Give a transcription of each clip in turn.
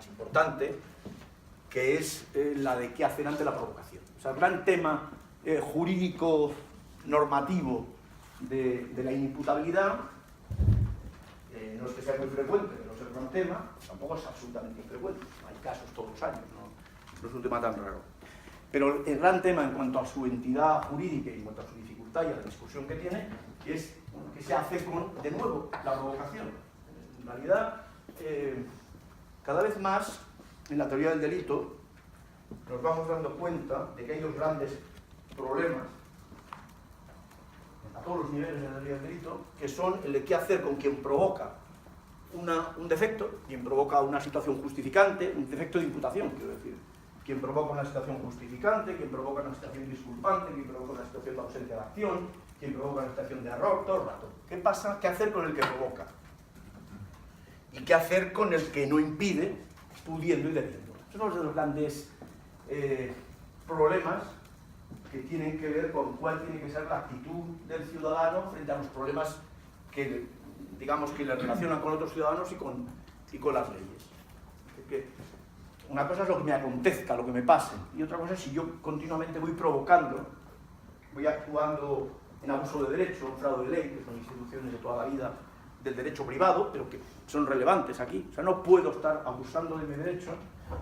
más importante, que es la de qué hacer ante la provocación. O sea, el gran tema jurídico normativo de la inimputabilidad, no es que sea muy frecuente, pero es el gran tema, tampoco es absolutamente infrecuente, hay casos todos los años, no es un tema tan raro. Pero el gran tema en cuanto a su entidad jurídica y en cuanto a su dificultad y a la discusión que tiene, es qué se hace con, de nuevo, la provocación. En realidad, cada vez más, en la teoría del delito, nos vamos dando cuenta de que hay dos grandes problemas a todos los niveles de la teoría del delito, que son el de qué hacer con quien provoca un defecto, quien provoca una situación justificante, un defecto de imputación, quiero decir, quien provoca una situación justificante, quien provoca una situación disculpante, quien provoca una situación de ausencia de acción, quien provoca una situación de error, todo el rato. ¿Qué pasa? ¿Qué hacer con el que provoca? ¿Y qué hacer con el que no impide, pudiendo y debiendo? Esos son los grandes problemas que tienen que ver con cuál tiene que ser la actitud del ciudadano frente a los problemas que, digamos, que le relacionan con otros ciudadanos y con las leyes. Porque una cosa es lo que me acontezca, lo que me pase, y otra cosa es si yo continuamente voy provocando, voy actuando en abuso de derecho, en fraude de ley, que son instituciones de toda la vida del derecho privado, pero que son relevantes aquí. O sea, no puedo estar abusando de mi derecho,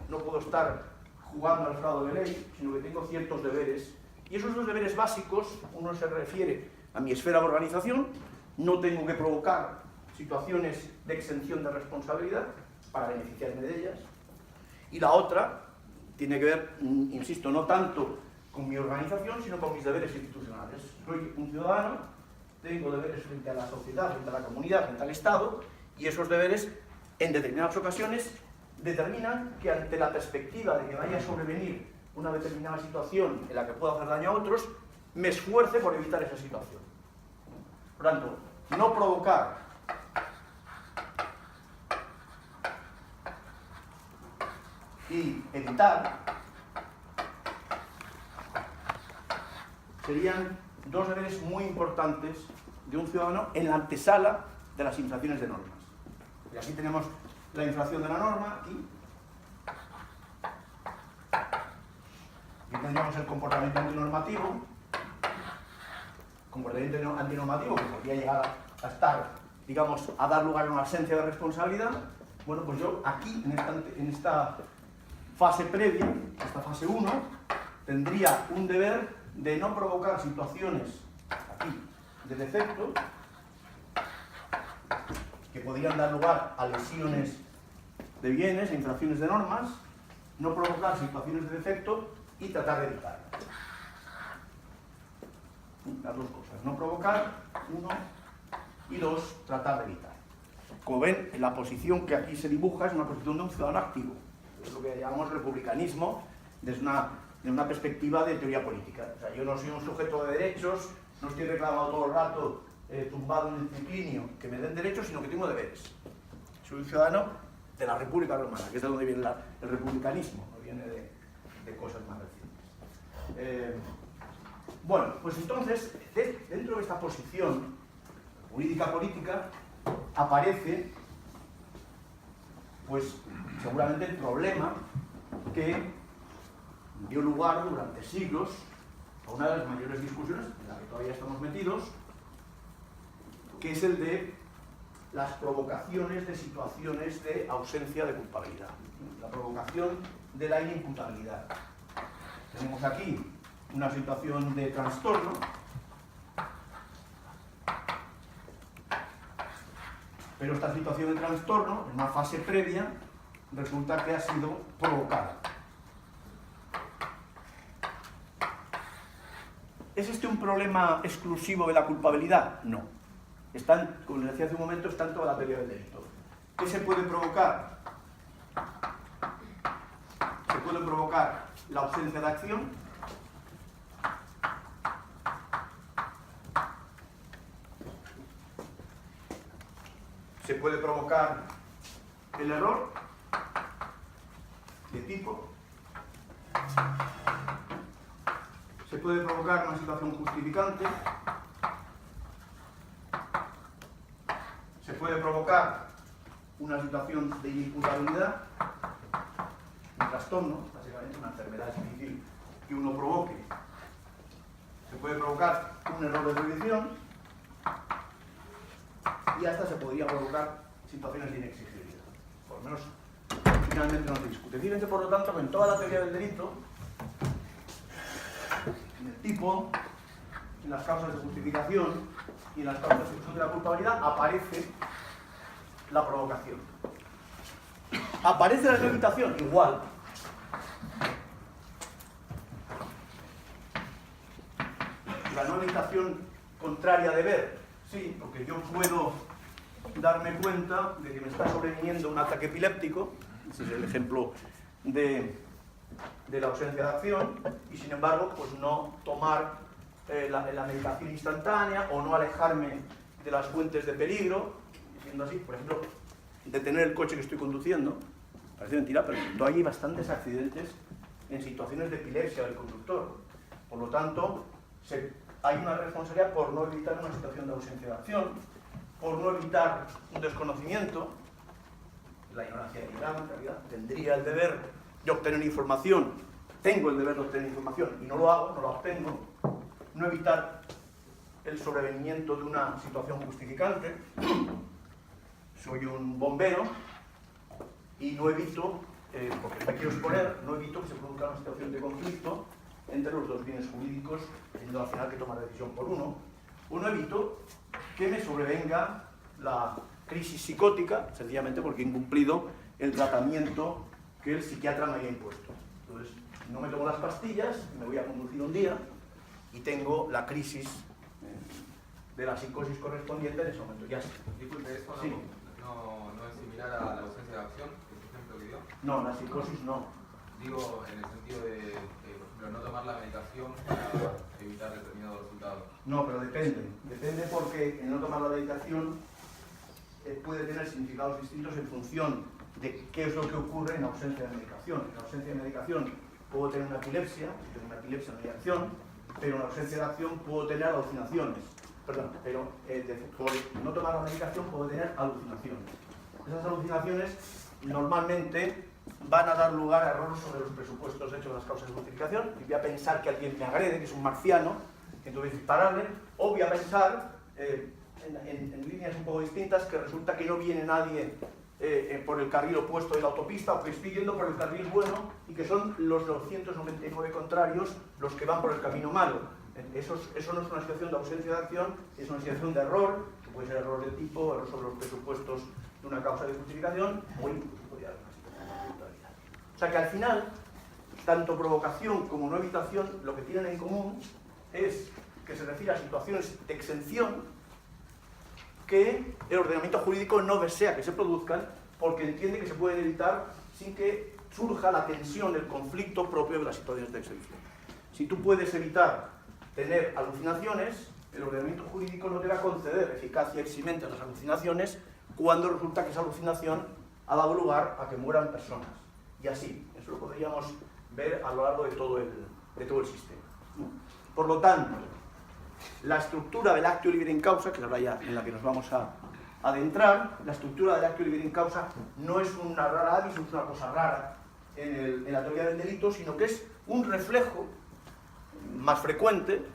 no puedo estar jugando al fraude de ley, sino que tengo ciertos deberes. Y esos dos deberes básicos, uno se refiere a mi esfera de organización, no tengo que provocar situaciones de exención de responsabilidad para beneficiarme de ellas, y la otra tiene que ver, insisto, no tanto con mi organización, sino con mis deberes institucionales. Soy un ciudadano, tengo deberes frente a la sociedad, frente a la comunidad, frente al Estado, y esos deberes, en determinadas ocasiones, determinan que ante la perspectiva de que vaya a sobrevenir una determinada situación en la que pueda hacer daño a otros, me esfuerce por evitar esa situación. Por tanto, no provocar y evitar serían dos deberes muy importantes de un ciudadano en la antesala de las infracciones de normas. Y aquí tenemos la infracción de la norma, aquí tendríamos el comportamiento antinormativo, que podría llegar a estar, digamos, a dar lugar a una ausencia de responsabilidad. Bueno, pues yo aquí, en esta fase previa, esta fase 1, tendría un deber de no provocar situaciones, aquí, de defecto, que podrían dar lugar a lesiones de bienes, a infracciones de normas, no provocar situaciones de defecto y tratar de evitarlas. Las dos cosas, no provocar, uno, y dos, tratar de evitar. Como ven, la posición que aquí se dibuja es una posición de un ciudadano activo. Es lo que llamamos republicanismo desde una perspectiva de teoría política. O sea, yo no soy un sujeto de derechos, no estoy reclamado todo el rato tumbado en el triclinio que me den derechos, sino que tengo deberes. Soy un ciudadano de la República Romana, que es de donde viene el republicanismo, no viene de cosas más recientes. Bueno, pues entonces, dentro de esta posición jurídica política, aparece, pues, seguramente el problema que dio lugar durante siglos a una de las mayores discusiones en la que todavía estamos metidos, que es el de las provocaciones de situaciones de ausencia de culpabilidad, la provocación de la inimputabilidad. Tenemos aquí una situación de trastorno, pero esta situación de trastorno, en una fase previa, resulta que ha sido provocada. ¿Es este un problema exclusivo de la culpabilidad? No. Como les decía hace un momento, está en toda la teoría del delito. ¿Qué se puede provocar? Se puede provocar la ausencia de acción, se puede provocar el error de tipo, se puede provocar una situación justificante, se puede provocar una situación de inimputabilidad trastorno, básicamente una enfermedad es difícil que uno provoque. Se puede provocar un error de prohibición y hasta se podría provocar situaciones de inexigibilidad. Por lo menos, finalmente no se discute. Fíjense, por lo tanto, que en toda la teoría del delito, en el tipo, en las causas de justificación y en las causas de exclusión de la culpabilidad, aparece la provocación. Aparece la no evitación, igual. La no evitación contraria a deber, sí, porque yo puedo darme cuenta de que me está sobreviniendo un ataque epiléptico, ese es el ejemplo de la ausencia de acción, y sin embargo, pues no tomar la medicación instantánea o no alejarme de las fuentes de peligro, siendo así, por ejemplo, detener el coche que estoy conduciendo. Parece mentira, pero todavía hay bastantes accidentes en situaciones de epilepsia del conductor. Por lo tanto, hay una responsabilidad por no evitar una situación de ausencia de acción, por no evitar un desconocimiento. La ignorancia de grado, en realidad, tendría el deber de obtener información, tengo el deber de obtener información y no lo hago, no la obtengo. No evitar el sobrevenimiento de una situación justificante. Soy un bombero y no evito, porque me quiero exponer, no evito que se produzca una situación de conflicto entre los dos bienes jurídicos, teniendo al final que tomar decisión por uno, o no evito que me sobrevenga la crisis psicótica, sencillamente porque he incumplido el tratamiento que el psiquiatra me había impuesto. Entonces, no me tomo las pastillas, me voy a conducir un día y tengo la crisis de la psicosis correspondiente en ese momento. Ya está. Disculpe, ¿eso Sí. no es similar a la ausencia de acción, que es el ejemplo que dio? No, la psicosis no. Digo, en el sentido de, por ejemplo, no tomar la medicación para evitar determinados resultados. No, pero depende. Depende porque el no tomar la medicación puede tener significados distintos en función de qué es lo que ocurre en ausencia de medicación. En ausencia de medicación puedo tener una epilepsia, si tengo una epilepsia no hay acción, pero en ausencia de acción puedo tener alucinaciones. Perdón, pero por no tomar la medicación puedo tener alucinaciones. Esas alucinaciones normalmente van a dar lugar a errores sobre los presupuestos hechos de las causas de justificación, y voy a pensar que alguien me agrede, que es un marciano, entonces dispararle, o voy a pensar en líneas un poco distintas que resulta que no viene nadie por el carril opuesto de la autopista, o que estoy yendo por el carril bueno y que son los 299 contrarios los que van por el camino malo. Eso no es una situación de ausencia de acción, es una situación de error, que puede ser error de tipo, error sobre los presupuestos de una causa de justificación, o incluso podría haber una situación de culpabilidad. O sea que al final, tanto provocación como no evitación, lo que tienen en común es que se refiere a situaciones de exención que el ordenamiento jurídico no desea que se produzcan porque entiende que se pueden evitar sin que surja la tensión, el conflicto propio de las situaciones de exención. Si tú puedes evitar tener alucinaciones, el ordenamiento jurídico no te va a conceder eficacia eximente a las alucinaciones cuando resulta que esa alucinación ha dado lugar a que mueran personas. Y así, eso lo podríamos ver a lo largo de todo el sistema. Por lo tanto, la estructura del actio liber in causa, que es la ya en la que nos vamos a adentrar, la estructura del actio liber in causa no es una rara avis, no es una cosa rara en la teoría del delito, sino que es un reflejo más frecuente,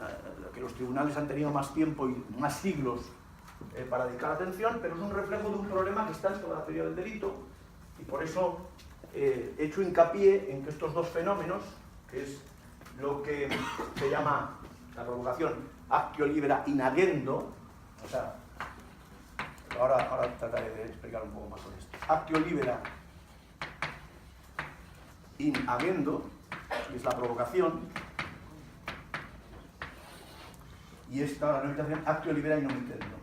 que los tribunales han tenido más tiempo y más siglos para dedicar atención, pero es un reflejo de un problema que está en toda la teoría del delito, y por eso he hecho hincapié en que estos dos fenómenos, que es lo que se llama la provocación actio libera in agendo, o sea, ahora trataré de explicar un poco más sobre esto. Actio libera in agendo, que es la provocación, y esta, la nominación, actio libera in omitendo.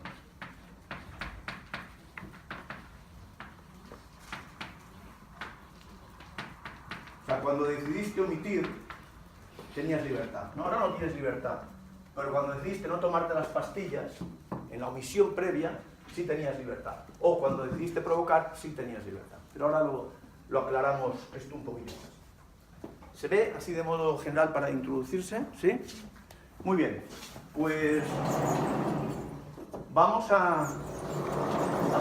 O sea, cuando decidiste omitir, tenías libertad. No, ahora no tienes libertad. Pero cuando decidiste no tomarte las pastillas, en la omisión previa, sí tenías libertad. O cuando decidiste provocar, sí tenías libertad. Pero ahora lo aclaramos esto un poquito más. ¿Se ve así de modo general para introducirse? ¿Sí? Muy bien. Pues vamos a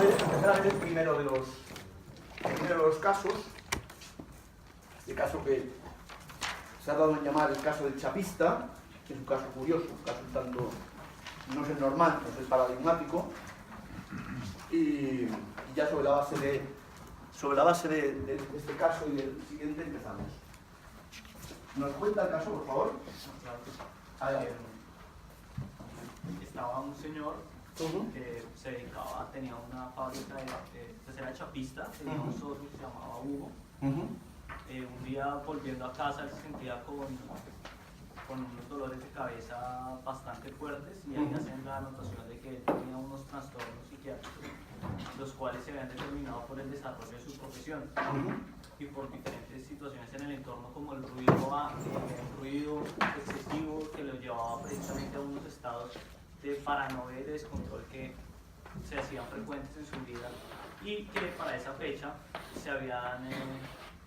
empezar a ver el primero de los casos. el caso que se ha dado en llamar el caso del chapista, que es un caso curioso, un caso tanto, no es el normal, no es el paradigmático, y ya sobre la base de este caso y del siguiente empezamos. ¿Nos cuenta el caso, por favor? Estaba un señor que se dedicaba, tenía una fábrica pues era chapista, tenía un socio que se llamaba Hugo. Un día volviendo a casa él se sentía con unos dolores de cabeza bastante fuertes y ahí hacen la anotación de que él tenía unos trastornos psiquiátricos, los cuales se habían determinado por el desarrollo de su profesión y por diferentes situaciones en el entorno, como el ruido excesivo que lo llevaba precisamente a unos estados de paranoia y de descontrol que se hacían frecuentes en su vida y que para esa fecha se habían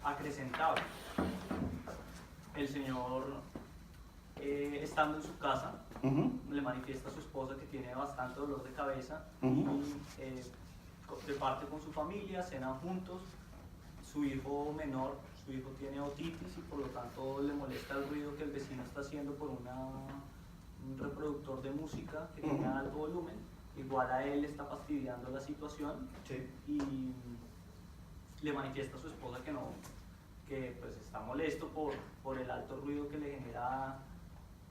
acrecentado. El señor, estando en su casa, le manifiesta a su esposa que tiene bastante dolor de cabeza y reparte con su familia, cenan juntos. Su hijo menor, su hijo tiene otitis y por lo tanto le molesta el ruido que el vecino está haciendo por un reproductor de música que tiene alto volumen. Igual a él le está fastidiando la situación y le manifiesta a su esposa que pues está molesto por el alto ruido que le genera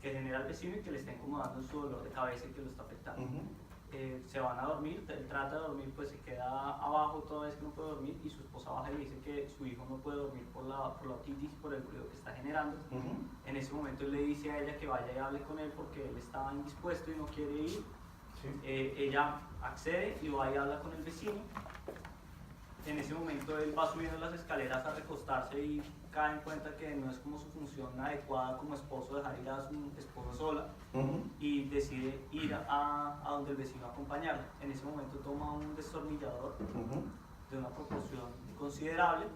al vecino y que le está incomodando en su dolor de cabeza y que lo está afectando. Se van a dormir, él trata de dormir, pues se queda abajo toda vez que no puede dormir y su esposa baja y le dice que su hijo no puede dormir por la otitis y por el ruido que está generando. En ese momento él le dice a ella que vaya y hable con él porque él está indispuesto y no quiere ir. Ella accede y va y habla con el vecino. En ese momento él va subiendo las escaleras a recostarse y cae en cuenta que no es como su función adecuada como esposo dejar ir a su esposa sola y decide ir a donde el vecino a acompañarla. En ese momento toma un destornillador de una proporción considerable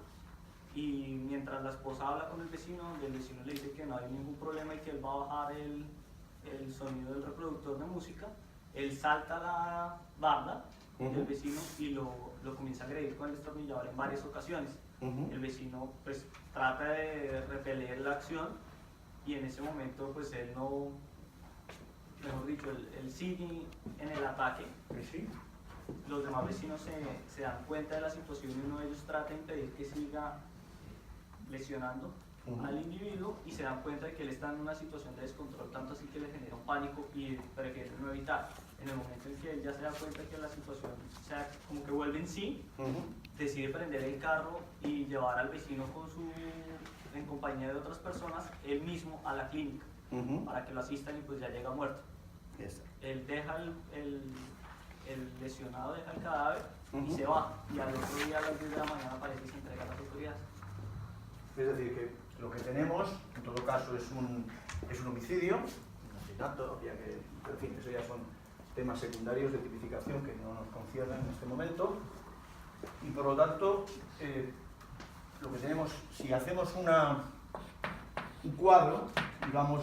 y mientras la esposa habla con el vecino le dice que no hay ningún problema y que él va a bajar el sonido del reproductor de música, él salta a la barda del vecino y lo comienza a agredir con el destornillador en varias ocasiones. El vecino pues trata de repeler la acción y en ese momento pues él no, mejor dicho, él sigue en el ataque. Los demás vecinos se dan cuenta de la situación y uno de ellos trata de impedir que siga lesionando al individuo y se dan cuenta de que él está en una situación de descontrol, tanto así que le genera un pánico y prefiere no evitar. En el momento en que él ya se da cuenta que la situación como que vuelve en sí, decide prender el carro y llevar al vecino en compañía de otras personas, él mismo a la clínica, para que lo asistan y pues ya llega muerto. Él deja el lesionado, deja el cadáver y se va, y al otro día a las 10 de la mañana aparece y se entrega a las autoridades. Es decir, que lo que tenemos, en todo caso, es un homicidio, un asesinato, ya que, en fin, eso ya son temas secundarios de tipificación que no nos conciernen en este momento, y por lo tanto, lo que tenemos, si hacemos un cuadro y vamos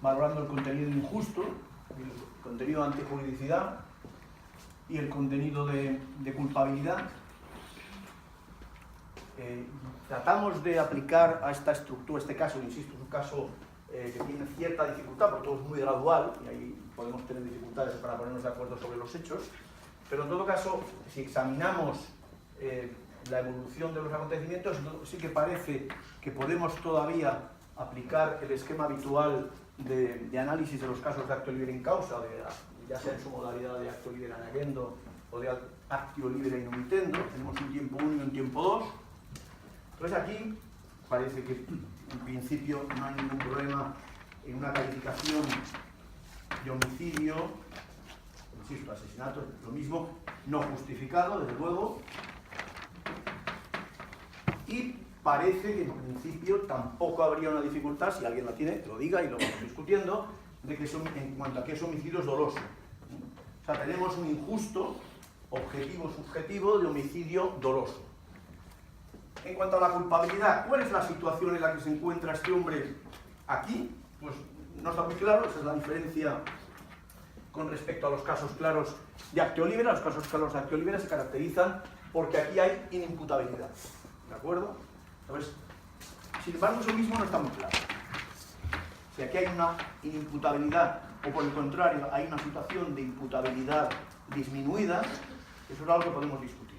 valorando el contenido injusto, el contenido de antijuridicidad y el contenido de culpabilidad, tratamos de aplicar a esta estructura, este caso, insisto, es un caso que tiene cierta dificultad, porque todo es muy gradual y ahí podemos tener dificultades para ponernos de acuerdo sobre los hechos, pero en todo caso, si examinamos la evolución de los acontecimientos, sí que parece que podemos todavía aplicar el esquema habitual de análisis de los casos de actio libere in causa, ya sea en su modalidad de actio libere añadiendo o de actio libere in omitendo. Tenemos un tiempo 1 y un tiempo 2. Entonces aquí parece que en principio no hay ningún problema en una calificación de homicidio, insisto, asesinato, lo mismo, no justificado, desde luego, y parece que en principio tampoco habría una dificultad, si alguien la tiene, que lo diga y lo vamos discutiendo, de que en cuanto a que es homicidio es doloso. O sea, tenemos un injusto objetivo-subjetivo de homicidio doloso. En cuanto a la culpabilidad, ¿cuál es la situación en la que se encuentra este hombre aquí? Pues no está muy claro, esa es la diferencia con respecto a los casos claros de actio libere. Los casos claros de actio libere se caracterizan porque aquí hay inimputabilidad, ¿de acuerdo? Entonces, Sin embargo, eso mismo no está muy claro. Si aquí hay una inimputabilidad, o por el contrario, hay una situación de imputabilidad disminuida, eso es algo que podemos discutir.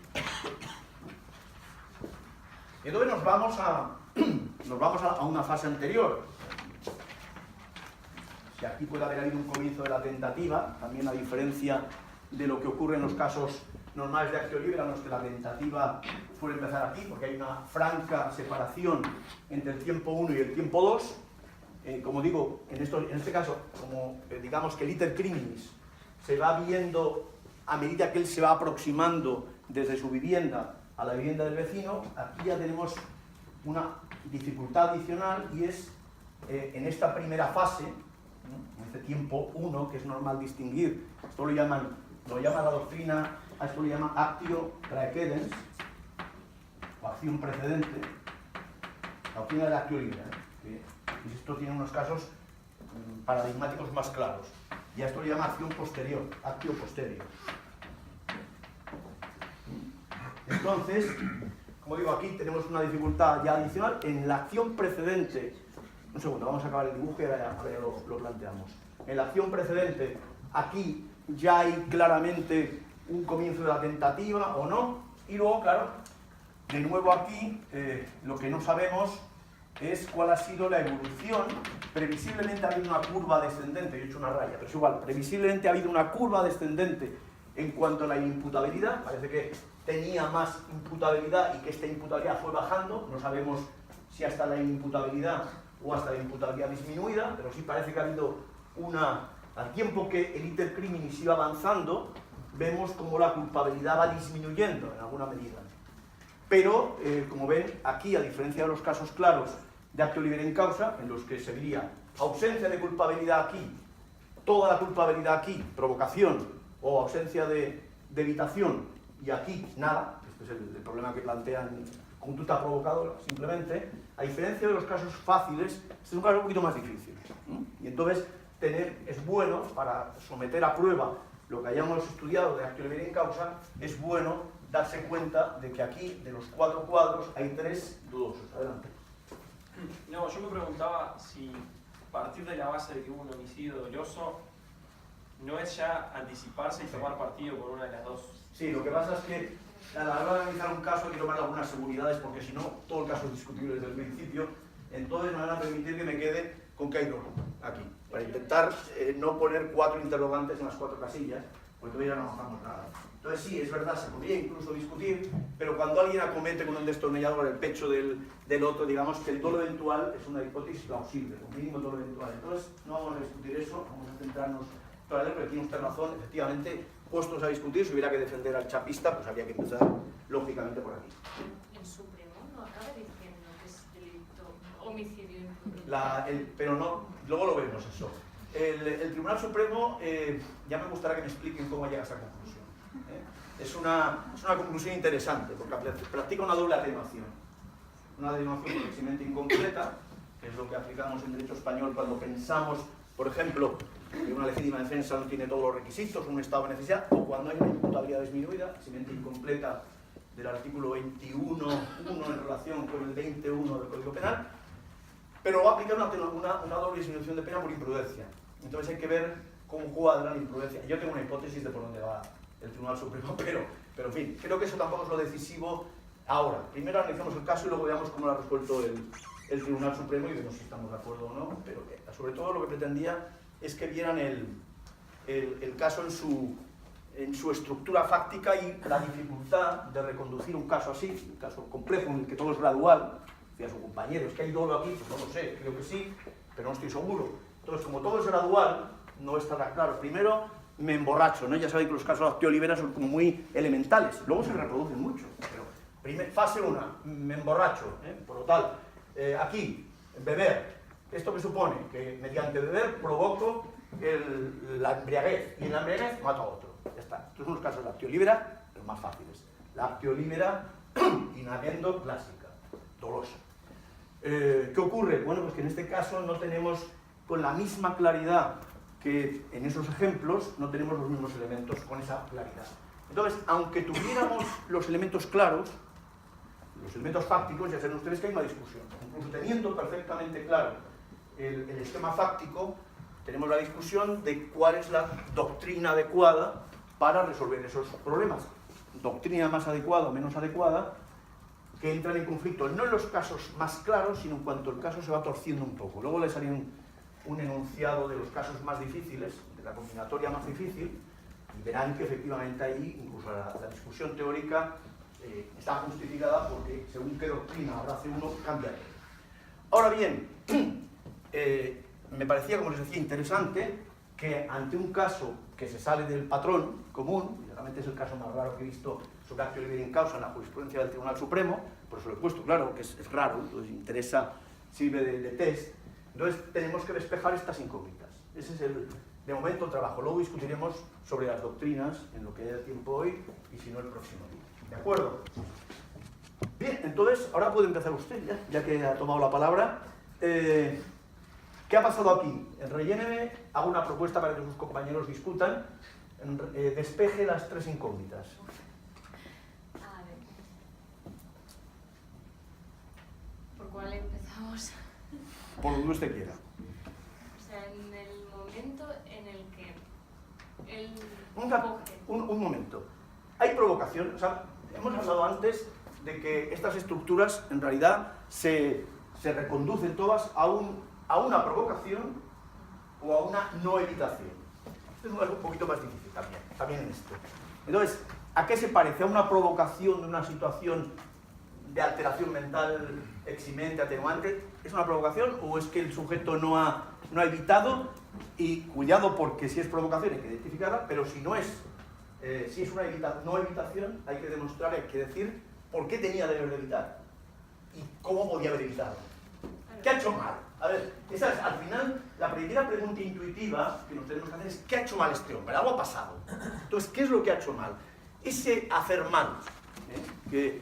Y entonces nos vamos a una fase anterior. Si aquí puede haber habido un comienzo de la tentativa, también a diferencia de lo que ocurre en los casos normales de actio libre, en los que la tentativa suele empezar aquí, porque hay una franca separación entre el tiempo 1 y el tiempo 2. Como digo, en este caso, como digamos que el iter criminis se va viendo a medida que él se va aproximando desde su vivienda a la vivienda del vecino, aquí ya tenemos una dificultad adicional, y es en esta primera fase, ¿no? En este tiempo 1, que es normal distinguir, esto lo llama la doctrina, a esto lo llama actio praecedens, o acción precedente, la doctrina del actio libre, y esto tiene unos casos paradigmáticos más claros, y a esto lo llama acción posterior, actio posterior. Entonces, como digo, aquí tenemos una dificultad ya adicional en la acción precedente. Un segundo, vamos a acabar el dibujo y ahora ya lo planteamos. En la acción precedente, aquí ya hay claramente un comienzo de la tentativa o no, y luego, claro, de nuevo aquí, lo que no sabemos es cuál ha sido la evolución. Previsiblemente ha habido una curva descendente, yo he hecho una raya, pero es igual, previsiblemente ha habido una curva descendente en cuanto a la imputabilidad. Parece que tenía más imputabilidad y que esta imputabilidad fue bajando, no sabemos si hasta la inimputabilidad o hasta la imputabilidad disminuida, pero sí parece que ha habido al tiempo que el iter criminis iba avanzando, vemos como la culpabilidad va disminuyendo en alguna medida. Pero, como ven, aquí, a diferencia de los casos claros de actio libre en causa, en los que se diría ausencia de culpabilidad aquí, toda la culpabilidad aquí, provocación, o ausencia de evitación, y aquí nada, este es el problema que plantean conducta provocadora, simplemente, a diferencia de los casos fáciles, este es un caso un poquito más difícil, ¿no? Y entonces es bueno, para someter a prueba lo que hayamos estudiado de actio libre en causa, es bueno darse cuenta de que aquí, de los 4 cuadros, hay 3 dudosos. Adelante. No, yo me preguntaba si partir de la base de que hubo un homicidio doloso no es ya anticiparse y tomar partido por una de las dos. Sí, lo que pasa es que a la hora de analizar un caso hay que tomar algunas seguridades, porque si no, todo el caso es discutible desde el principio. Entonces me van a permitir que me quede con que hay dos aquí, para intentar no poner 4 interrogantes en las 4 casillas, porque todavía no avanzamos nada. Entonces sí, es verdad, se podría incluso discutir, pero cuando alguien acomete con un destornillador el pecho del otro, digamos que el dolo eventual es una hipótesis plausible, un mínimo dolo eventual. Entonces no vamos a discutir eso, vamos a centrarnos todavía, pero tiene usted razón, efectivamente, puestos a discutir, si hubiera que defender al chapista, pues habría que empezar lógicamente por aquí. El Supremo no acaba diciendo que es delito, homicidio imprudente. Pero no, luego lo vemos eso. El Tribunal Supremo, ya me gustaría que me expliquen cómo llega a esa conclusión. Es una conclusión interesante, porque practica una doble atenuación. Una atenuación próximamente incompleta, que es lo que aplicamos en derecho español cuando pensamos, por ejemplo, que una legítima defensa no tiene todos los requisitos, un estado de necesidad, o cuando hay una imputabilidad disminuida, próximamente incompleta del artículo 21.1 en relación con el 20.1 del Código Penal, pero va a aplicar una doble disminución de pena por imprudencia. Entonces hay que ver cómo cuadra la imprudencia. Yo tengo una hipótesis de por dónde va el Tribunal Supremo, pero en fin, creo que eso tampoco es lo decisivo ahora. Primero analicemos el caso y luego veamos cómo lo ha resuelto el Tribunal Supremo y vemos si estamos de acuerdo o no, pero sobre todo lo que pretendía es que vieran el caso en su estructura fáctica y la dificultad de reconducir un caso así, un caso complejo en el que todo es gradual. Decía su compañero, es que hay dolo aquí, pues no lo sé, creo que sí, pero no estoy seguro. Entonces, como todo es gradual, no estará claro. Primero, me emborracho, ¿no? Ya saben que los casos de actio libera son como muy elementales, luego se reproducen mucho. Pero fase 1, me emborracho, por lo tal, aquí, beber. ¿Esto que supone? Que mediante beber provoco la embriaguez, y en la embriaguez mato a otro. Ya está. Estos son los casos de actio libera, los más fáciles. La actio libera inhabendo clásica, dolosa. ¿Qué ocurre? Bueno, pues que en este caso no tenemos con la misma claridad que en esos ejemplos, no tenemos los mismos elementos con esa claridad. Entonces, aunque tuviéramos los elementos claros, Los elementos fácticos, ya saben ustedes que hay una discusión. Incluso teniendo perfectamente claro el esquema fáctico, tenemos la discusión de cuál es la doctrina adecuada para resolver esos problemas. Doctrina más adecuada o menos adecuada, que entran en conflicto no en los casos más claros, sino en cuanto el caso se va torciendo un poco. Luego les haré un enunciado de los casos más difíciles, de la combinatoria más difícil, y verán que efectivamente ahí incluso la discusión teórica está justificada porque según qué doctrina abrace uno, cambia. Ahora bien, me parecía, como les decía, interesante que ante un caso que se sale del patrón común, y realmente es el caso más raro que he visto sobre actio libre in causa en la jurisprudencia del Tribunal Supremo, por eso lo he puesto, claro, que es raro, entonces interesa, sirve de test, entonces tenemos que despejar estas incógnitas. Ese es de momento el trabajo. Luego discutiremos sobre las doctrinas en lo que haya tiempo hoy y si no el próximo día. ¿De acuerdo? Bien, entonces ahora puede empezar usted, ya que ha tomado la palabra. ¿Qué ha pasado aquí? Relléneme, hago una propuesta para que sus compañeros discutan, despeje las tres incógnitas. A ver. ¿Por cuál empezamos? Por donde usted quiera. O sea, en el momento en el que él coge. Un momento. Hay provocación, o sea, hemos hablado antes de que estas estructuras en realidad se reconducen todas a una provocación o a una no evitación. Esto es un poquito más difícil también en esto. Entonces, ¿a qué se parece? ¿A una provocación de una situación de alteración mental eximente, atenuante? ¿Es una provocación o es que el sujeto no ha evitado? Y cuidado, porque si es provocación hay que identificarla, pero si no es, si es una no evitación, hay que demostrar, hay que decir por qué tenía deber de evitar y cómo podía haber evitado. ¿Qué ha hecho mal? A ver, esa es al final la primera pregunta intuitiva que nos tenemos que hacer es ¿qué ha hecho mal este hombre? Algo ha pasado. Entonces, ¿qué es lo que ha hecho mal? Ese hacer mal, que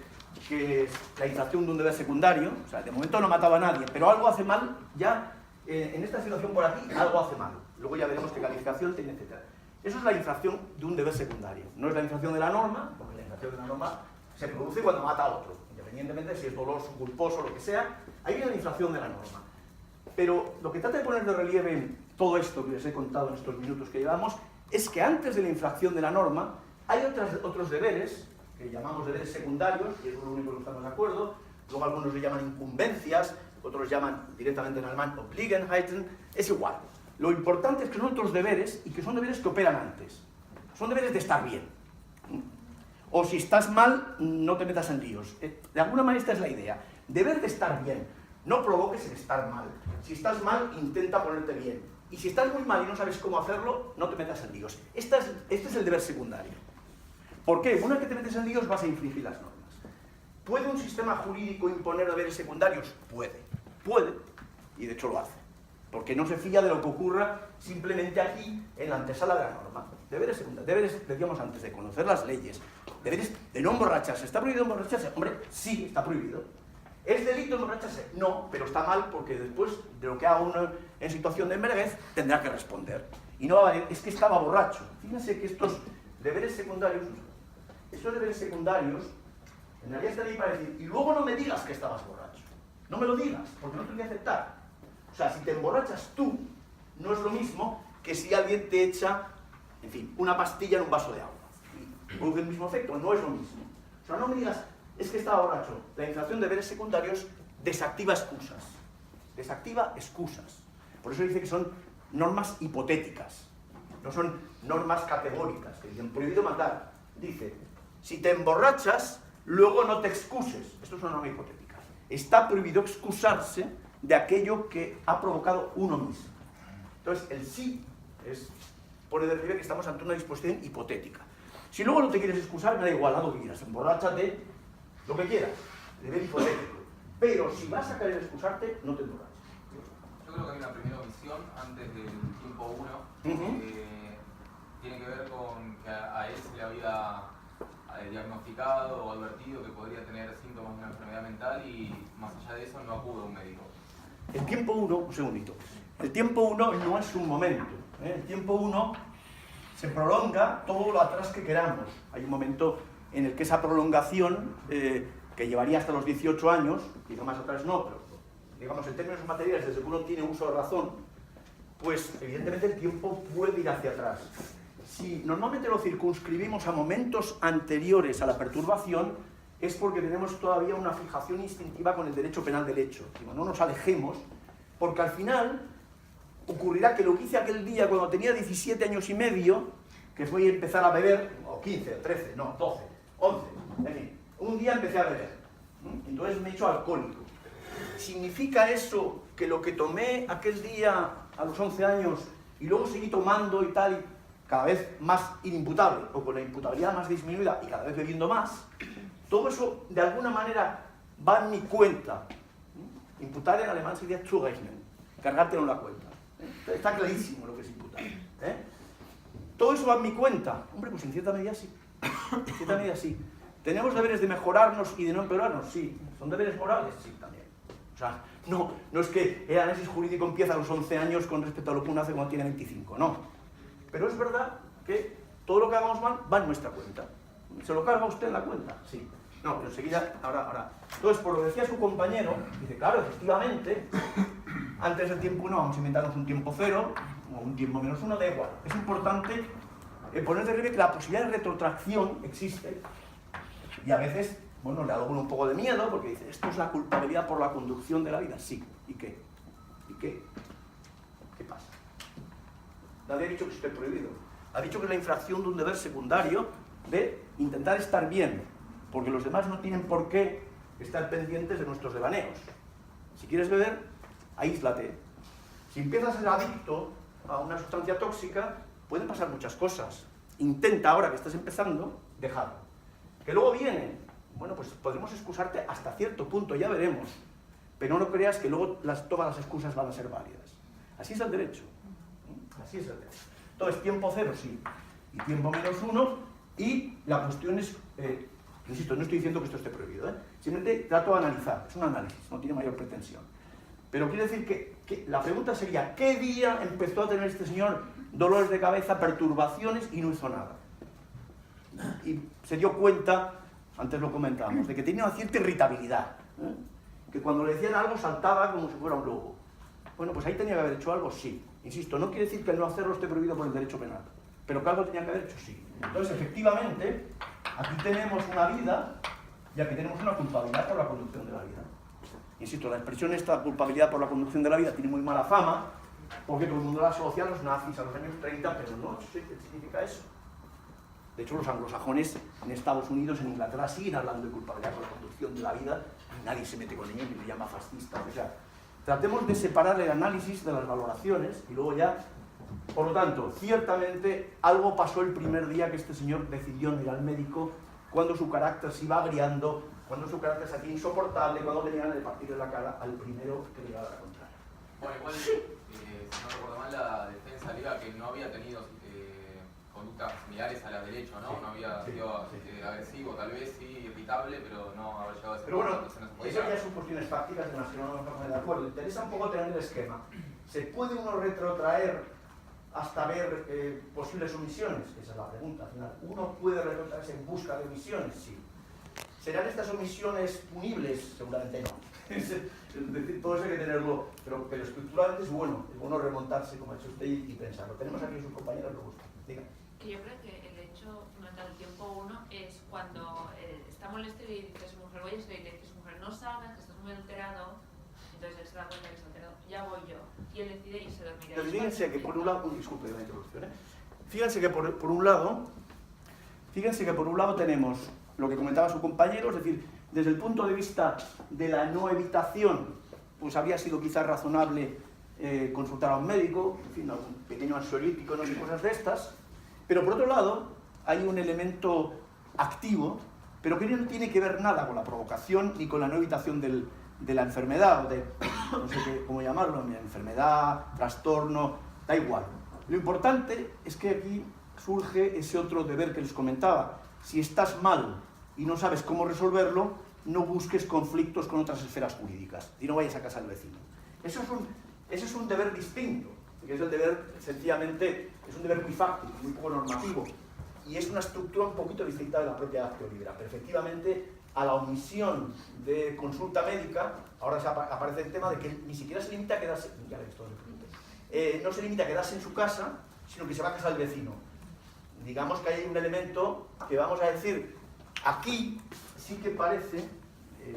es la infracción de un deber secundario, o sea, de momento no mataba a nadie, pero algo hace mal, ya en esta situación por aquí, algo hace mal. Luego ya veremos qué calificación tiene, etc. Eso es la infracción de un deber secundario. No es la infracción de la norma, porque la infracción de la norma se produce cuando mata a otro, independientemente si es doloso, culposo, lo que sea, ahí viene la infracción de la norma. Pero lo que trata de poner de relieve en todo esto que les he contado en estos minutos que llevamos es que antes de la infracción de la norma hay otros deberes, que llamamos deberes secundarios, y es lo único que estamos de acuerdo, luego algunos le llaman incumbencias, otros llaman directamente en alemán Obliegenheiten, es igual. Lo importante es que son otros deberes y que son deberes que operan antes. Son deberes de estar bien. O si estás mal, no te metas en líos. De alguna manera esta es la idea. Deber de estar bien. No provoques el estar mal. Si estás mal, intenta ponerte bien. Y si estás muy mal y no sabes cómo hacerlo, no te metas en líos. Este es el deber secundario. ¿Por qué? Una vez que te metes en líos vas a infringir las normas. ¿Puede un sistema jurídico imponer deberes secundarios? Puede. Puede. Y de hecho lo hace. Porque no se fía de lo que ocurra simplemente aquí, en la antesala de la norma. Deberes secundarios. Deberes, decíamos antes, de conocer las leyes. Deberes de no emborracharse. ¿Está prohibido emborracharse? Hombre, sí, está prohibido. ¿Es delito emborracharse? No, pero está mal porque después de lo que haga uno en situación de embriaguez tendrá que responder. Y no va a valer, es que estaba borracho. Fíjense que estos deberes secundarios, en realidad están ahí para decir, y luego no me digas que estabas borracho. No me lo digas, porque no te voy a aceptar. O sea, si te emborrachas tú, no es lo mismo que si alguien te echa, en fin, una pastilla en un vaso de agua. Y produce el mismo efecto, no es lo mismo. O sea, no me digas, es que estaba borracho. La infracción de deberes secundarios desactiva excusas. Desactiva excusas. Por eso dice que son normas hipotéticas. No son normas categóricas, que dicen prohibido matar. Dice, si te emborrachas, luego no te excuses. Esto es una norma hipotética. Está prohibido excusarse de aquello que ha provocado uno mismo. Entonces, el sí pone de relieve que estamos ante una disposición hipotética. Si luego no te quieres excusar, me da igual, haz lo que quieras, emborráchate, lo que quieras, deber hipotético. Pero si vas a querer excusarte, no te emborraches. Yo creo que hay una primera omisión antes del tiempo 1, tiene que ver con que a él se le había diagnosticado o advertido que podría tener síntomas de una enfermedad mental y más allá de eso no acude a un médico. El tiempo 1, un segundito, el tiempo 1 no es un momento, el tiempo 1 se prolonga todo lo atrás que queramos. Hay un momento en el que esa prolongación, que que llevaría hasta los 18 años, quizá más atrás no, pero digamos en términos materiales, desde que uno tiene uso de razón, pues evidentemente el tiempo puede ir hacia atrás. Si normalmente lo circunscribimos a momentos anteriores a la perturbación, es porque tenemos todavía una fijación instintiva con el derecho penal del hecho. Digo, no nos alejemos, porque al final ocurrirá que lo que hice aquel día cuando tenía 17 años y medio, que fue empezar a beber, o 15, o 13, no, 12, 11, en fin, un día empecé a beber, entonces me he hecho alcohólico. ¿Significa eso que lo que tomé aquel día a los 11 años y luego seguí tomando y tal, y cada vez más inimputable, o con la imputabilidad más disminuida y cada vez bebiendo más, todo eso de alguna manera va en mi cuenta? Imputar en alemán sería zurechnen, cargártelo en la cuenta. Está clarísimo lo que es imputar. Todo eso va en mi cuenta. Hombre, pues en cierta medida sí. En cierta medida sí. ¿Tenemos deberes de mejorarnos y de no empeorarnos? Sí. ¿Son deberes morales? Sí, también. O sea, no es que el análisis jurídico empieza a los 11 años con respecto a lo que uno hace cuando tiene 25, no. Pero es verdad que todo lo que hagamos mal va en nuestra cuenta. ¿Se lo carga usted en la cuenta? Sí. No, pero enseguida, ahora. Entonces, por lo que decía su compañero, dice, claro, efectivamente, antes del tiempo 1 vamos a inventarnos un tiempo 0, o un tiempo menos 1, da igual. Es importante poner de relieve que la posibilidad de retrotracción existe, y a veces, bueno, le da a uno un poco de miedo, porque dice, esto es la culpabilidad por la conducción de la vida. Sí. ¿Y qué? ¿Y qué? ¿Qué pasa? Nadie ha dicho que esté prohibido. Ha dicho que es la infracción de un deber secundario de intentar estar bien, porque los demás no tienen por qué estar pendientes de nuestros devaneos. Si quieres beber, aíslate. Si empiezas a ser adicto a una sustancia tóxica, pueden pasar muchas cosas. Intenta, ahora que estás empezando, dejarlo. Que luego viene, bueno, pues podremos excusarte hasta cierto punto, ya veremos. Pero no creas que luego todas las excusas van a ser válidas. Así es el derecho. Así es el derecho. Entonces, tiempo 0 sí, y tiempo menos 1, y la cuestión es, insisto, no estoy diciendo que esto esté prohibido, simplemente trato de analizar, es un análisis, no tiene mayor pretensión. Pero quiere decir que la pregunta sería, ¿qué día empezó a tener este señor dolores de cabeza, perturbaciones y no hizo nada? Y se dio cuenta, antes lo comentábamos, de que tenía una cierta irritabilidad, que cuando le decían algo saltaba como si fuera un lobo. Bueno, pues ahí tenía que haber hecho algo, sí. Insisto, no quiere decir que el no hacerlo esté prohibido por el derecho penal, pero que algo tenía que haber hecho, sí. Entonces, efectivamente, aquí tenemos una vida y aquí tenemos una culpabilidad por la conducción de la vida. Insisto, la expresión esta, culpabilidad por la conducción de la vida, tiene muy mala fama, porque todo el mundo la asocia a los nazis, a los años 30, pero no significa eso. De hecho, los anglosajones en Estados Unidos, en Inglaterra, siguen hablando de culpabilidad por la conducción de la vida y nadie se mete con ellos ni le llama fascista. O sea, tratemos de separar el análisis de las valoraciones y luego ya. Por lo tanto, ciertamente algo pasó el primer día que este señor decidió no ir al médico, cuando su carácter se iba agriando, cuando su carácter se hacía insoportable, cuando tenía ganas de partirle la cara al primero que le iba a dar la contraria. Bueno, igual, si no recuerdo mal, la defensa alega que no había tenido conductas similares a las del hecho, ¿no? No había sido agresivo, tal vez sí, irritable, pero no haber llegado a ese Pero bueno, punto. eso ya son cuestiones tácticas en las que no nos vamos a poner de acuerdo. Interesa un poco tener el esquema. ¿Se puede uno retrotraer hasta ver posibles omisiones? Esa es la pregunta al final. ¿Uno puede retrotraerse en busca de omisiones? Sí. ¿Serán estas omisiones punibles? Seguramente no. Es decir, todo eso hay que tenerlo, pero estructuralmente es bueno remontarse, como ha hecho usted, y pensarlo. Tenemos aquí a sus compañeros, lo buscan. Diga. Que yo creo que el hecho fundamental del tiempo 1 es cuando está molesto y dice su mujer, oye, y le dice su mujer, no salgas, que estás muy alterado. Entonces él se da cuenta que está alterado, ya voy yo. Y él decide irse a dormir. Pero fíjense que por un lado, disculpe la interrupción, fíjense que por un lado tenemos lo que comentaba su compañero, es decir, desde el punto de vista de la no evitación, pues habría sido quizás razonable consultar a un médico, en fin, algún pequeño ansiolítico, no sé, cosas de estas. Pero por otro lado, hay un elemento activo, pero que no tiene que ver nada con la provocación ni con la no evitación de la enfermedad, o de, no sé cómo llamarlo, enfermedad, trastorno, da igual. Lo importante es que aquí surge ese otro deber que les comentaba. Si estás mal y no sabes cómo resolverlo, no busques conflictos con otras esferas jurídicas y no vayas a casa del vecino. Ese es un deber distinto, que es el deber, sencillamente, es un deber muy fáctico, muy poco normativo. y es una estructura un poquito distinta de la propia actio libera. Pero efectivamente, a la omisión de consulta médica, ahora aparece el tema de que ni siquiera se limita a quedarse, no se limita a quedarse en su casa, sino que se va a casa del vecino. Digamos que hay un elemento que vamos a decir, aquí sí que parece,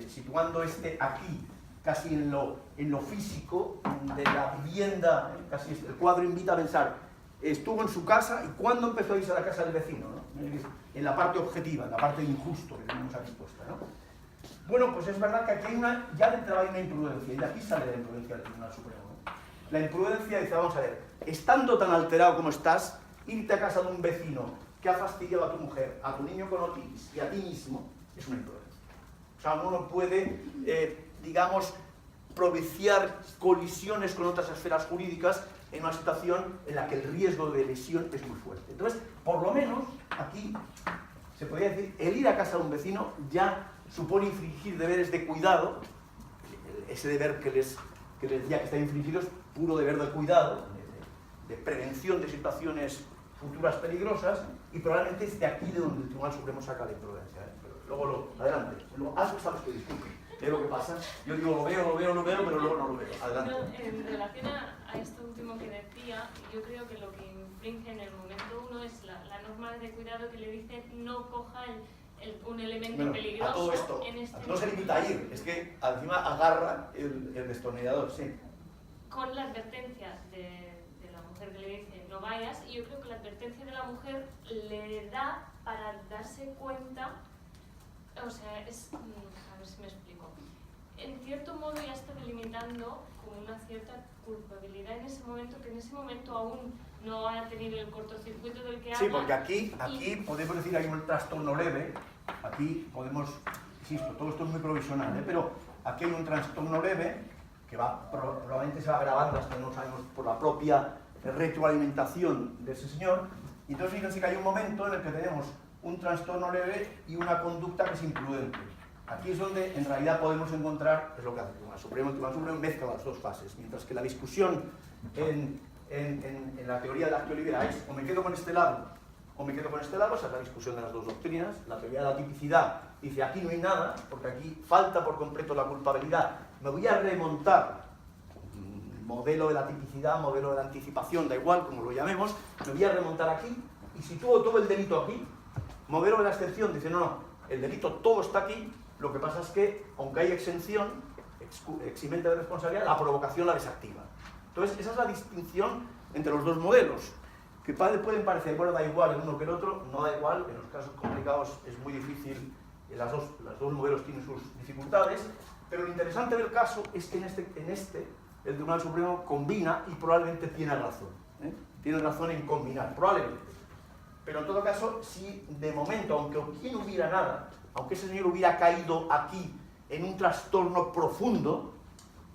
situando aquí, casi en lo físico de la vivienda, casi el cuadro invita a pensar, estuvo en su casa y ¿cuándo empezó a irse a la casa del vecino? ¿No? En la parte objetiva, en la parte de injusto que tenemos aquí puesta, ¿no? Bueno, pues es verdad que aquí hay ya de entrada hay una imprudencia, y de aquí sale la imprudencia del Tribunal Supremo, ¿no? La imprudencia dice, vamos a ver, estando tan alterado como estás, irte a casa de un vecino que ha fastidiado a tu mujer, a tu niño con otitis y a ti mismo, es una imprudencia. O sea, uno no puede, digamos, propiciar colisiones con otras esferas jurídicas en una situación en la que el riesgo de lesión es muy fuerte. Entonces, por lo menos, aquí se podría decir, el ir a casa de un vecino ya supone infringir deberes de cuidado, ese deber que les decía que está infringido es puro deber de cuidado, de prevención de situaciones futuras peligrosas, y probablemente es de aquí de donde el Tribunal Supremo saca la imprudencia. Pero luego, adelante, sabes que disculpe, es lo que pasa, yo digo lo veo, pero luego no lo veo, adelante. No, en relación a esto último que decía, yo creo que lo que infringe en el momento uno es la norma de cuidado que le dice no coja un elemento peligroso. A todo esto, en este no se limita a ir, es que encima agarra el destornillador, sí. Con la advertencia de la mujer que le dice no vayas, y yo creo que la advertencia de la mujer le da para darse cuenta, o sea, a ver si me explico. En cierto modo ya está delimitando con una cierta culpabilidad en ese momento, que en ese momento aún no ha tenido el cortocircuito del que habla. Sí, porque aquí podemos decir hay un trastorno leve, aquí podemos, insisto, todo esto es muy provisional, pero aquí hay un trastorno leve que probablemente se va agravando hasta no sabemos por la propia retroalimentación de ese señor, y entonces fíjense que hay un momento en el que tenemos un trastorno leve y una conducta que es imprudente. Aquí es donde en realidad podemos encontrar, es lo que hace el Tribunal Supremo mezcla las dos fases, mientras que la discusión en la teoría del actio libera es o me quedo con este lado o me quedo con este lado, esa es la discusión de las dos doctrinas. La teoría de la tipicidad dice aquí no hay nada, porque aquí falta por completo la culpabilidad, me voy a remontar, modelo de la tipicidad, modelo de la anticipación, da igual como lo llamemos, me voy a remontar aquí y sitúo todo el delito aquí. Modelo de la excepción dice no, el delito todo está aquí, lo que pasa es que aunque hay exención, eximente de responsabilidad, la provocación la desactiva. Entonces esa es la distinción entre los dos modelos, que pueden parecer, bueno, da igual el uno que el otro, no da igual, en los casos complicados es muy difícil, los dos modelos tienen sus dificultades, pero lo interesante del caso es que en este el Tribunal Supremo combina y probablemente tiene razón. Tiene razón en combinar, probablemente. Pero en todo caso, si de momento, aunque aquí no hubiera nada, aunque ese señor hubiera caído aquí en un trastorno profundo,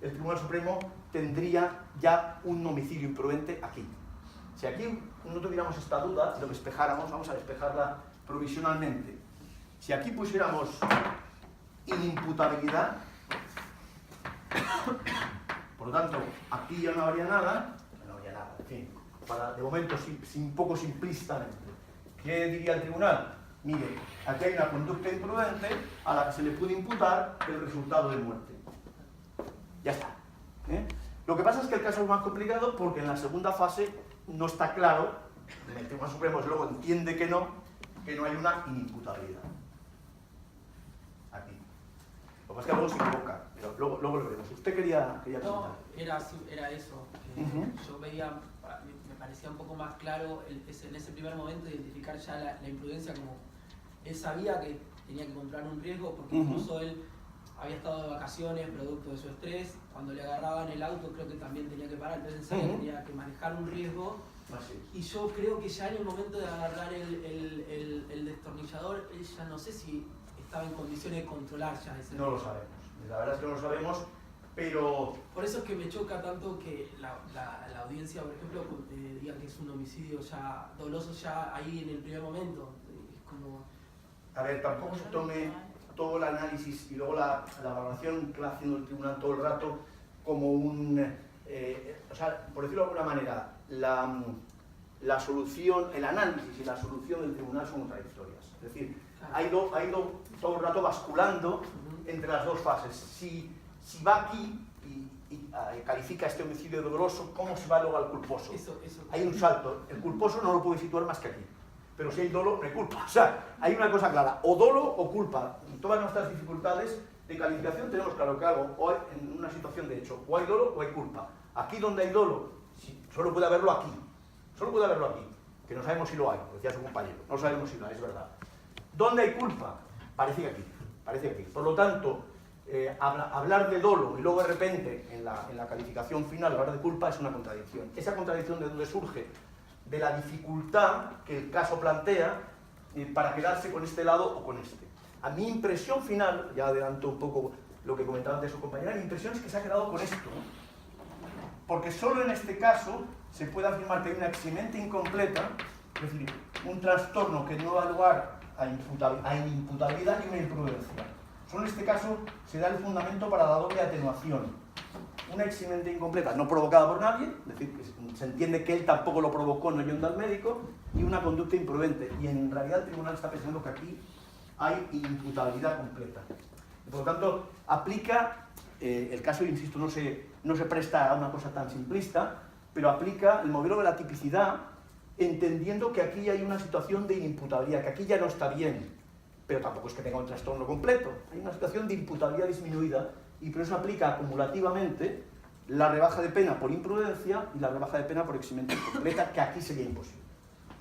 el Tribunal Supremo tendría ya un homicidio imprudente aquí. Si aquí no tuviéramos esta duda, lo despejáramos, vamos a despejarla provisionalmente. Si aquí pusiéramos inimputabilidad, por lo tanto, aquí ya no habría nada, en fin, de momento un poco simplistamente. ¿Qué diría el tribunal? Mire, aquí hay una conducta imprudente a la que se le puede imputar el resultado de muerte. Ya está. Lo que pasa es que el caso es más complicado porque en la segunda fase no está claro, el Tribunal Supremo luego entiende que no hay una inimputabilidad. Aquí. Lo que pasa es que luego se equivoca, pero luego lo veremos. ¿Usted quería preguntar? No, era eso. Yo veía, me parecía un poco más claro en ese primer momento identificar ya la imprudencia, como él sabía que tenía que comprar un riesgo porque incluso él había estado de vacaciones producto de su estrés, cuando le agarraban el auto creo que también tenía que parar, entonces él sabía que tenía que manejar un riesgo. Y yo creo que ya en el momento de agarrar el destornillador, él ya no sé si estaba en condiciones de controlar ya ese riesgo. No lo sabemos, la verdad es que no lo sabemos, pero... Por eso es que me choca tanto que la audiencia, por ejemplo, diga que es un homicidio ya doloso ya ahí en el primer momento. Es como... A ver, tampoco se tome todo el análisis y luego la valoración que va haciendo el tribunal todo el rato como un... o sea, por decirlo de alguna manera, la solución, el análisis y la solución del tribunal son contradictorias. Es decir, ha ido todo el rato basculando entre las dos fases. Si va aquí y califica este homicidio doloroso, ¿cómo se va luego al culposo? Hay un salto. El culposo no lo puede situar más que aquí. Pero si hay dolo, no hay culpa. O sea, hay una cosa clara, o dolo o culpa. En todas nuestras dificultades de calificación tenemos claro que algo, o en una situación de hecho, o hay dolo o hay culpa. Aquí donde hay dolo, solo puede haberlo aquí. Solo puede haberlo aquí. Que no sabemos si lo hay, lo decía su compañero. No sabemos si lo hay, es verdad. ¿Dónde hay culpa? Parece que aquí. Parece que aquí. Por lo tanto, hablar de dolo y luego de repente en la calificación final hablar de culpa es una contradicción. ¿Esa contradicción de dónde surge? De la dificultad que el caso plantea para quedarse con este lado o con este. A mi impresión final, ya adelanto un poco lo que comentaba antes su compañera, mi impresión es que se ha quedado con esto, ¿no? Porque solo en este caso se puede afirmar que hay una eximente incompleta, es decir, un trastorno que no da lugar a inimputabilidad y una imprudencia. Solo en este caso se da el fundamento para la doble atenuación. Una eximente incompleta no provocada por nadie, es decir, que se entiende que él tampoco lo provocó, no yendo al médico, y una conducta imprudente. Y en realidad el tribunal está pensando que aquí hay inimputabilidad completa. Por lo tanto, aplica, el caso, insisto, no se presta a una cosa tan simplista, pero aplica el modelo de la tipicidad, entendiendo que aquí hay una situación de inimputabilidad, que aquí ya no está bien, pero tampoco es que tenga un trastorno completo. Hay una situación de imputabilidad disminuida, y por eso aplica acumulativamente la rebaja de pena por imprudencia y la rebaja de pena por eximente incompleta, que aquí sería imposible.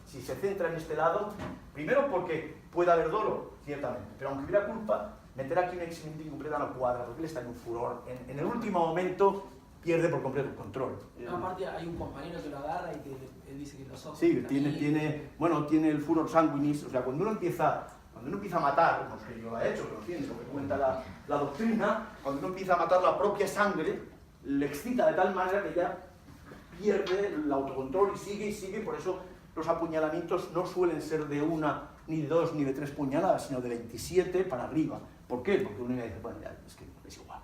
Si se centra en este lado, primero porque puede haber dolo, ciertamente, pero aunque hubiera culpa, meter aquí una eximente incompleta no cuadra, porque él está en un furor. En el último momento pierde por completo el control. Aparte hay un compañero que lo agarra y que él dice que los ojos... Sí, tiene el furor sanguinis, o sea, cuando uno empieza a matar, no sé, yo lo he hecho, pero en fin, lo que cuenta la doctrina, cuando uno empieza a matar la propia sangre, le excita de tal manera que ya pierde el autocontrol y sigue, por eso los apuñalamientos no suelen ser de una, ni de dos, ni de tres puñaladas, sino de 27 para arriba. ¿Por qué? Porque uno dice, bueno, ya, es que es igual.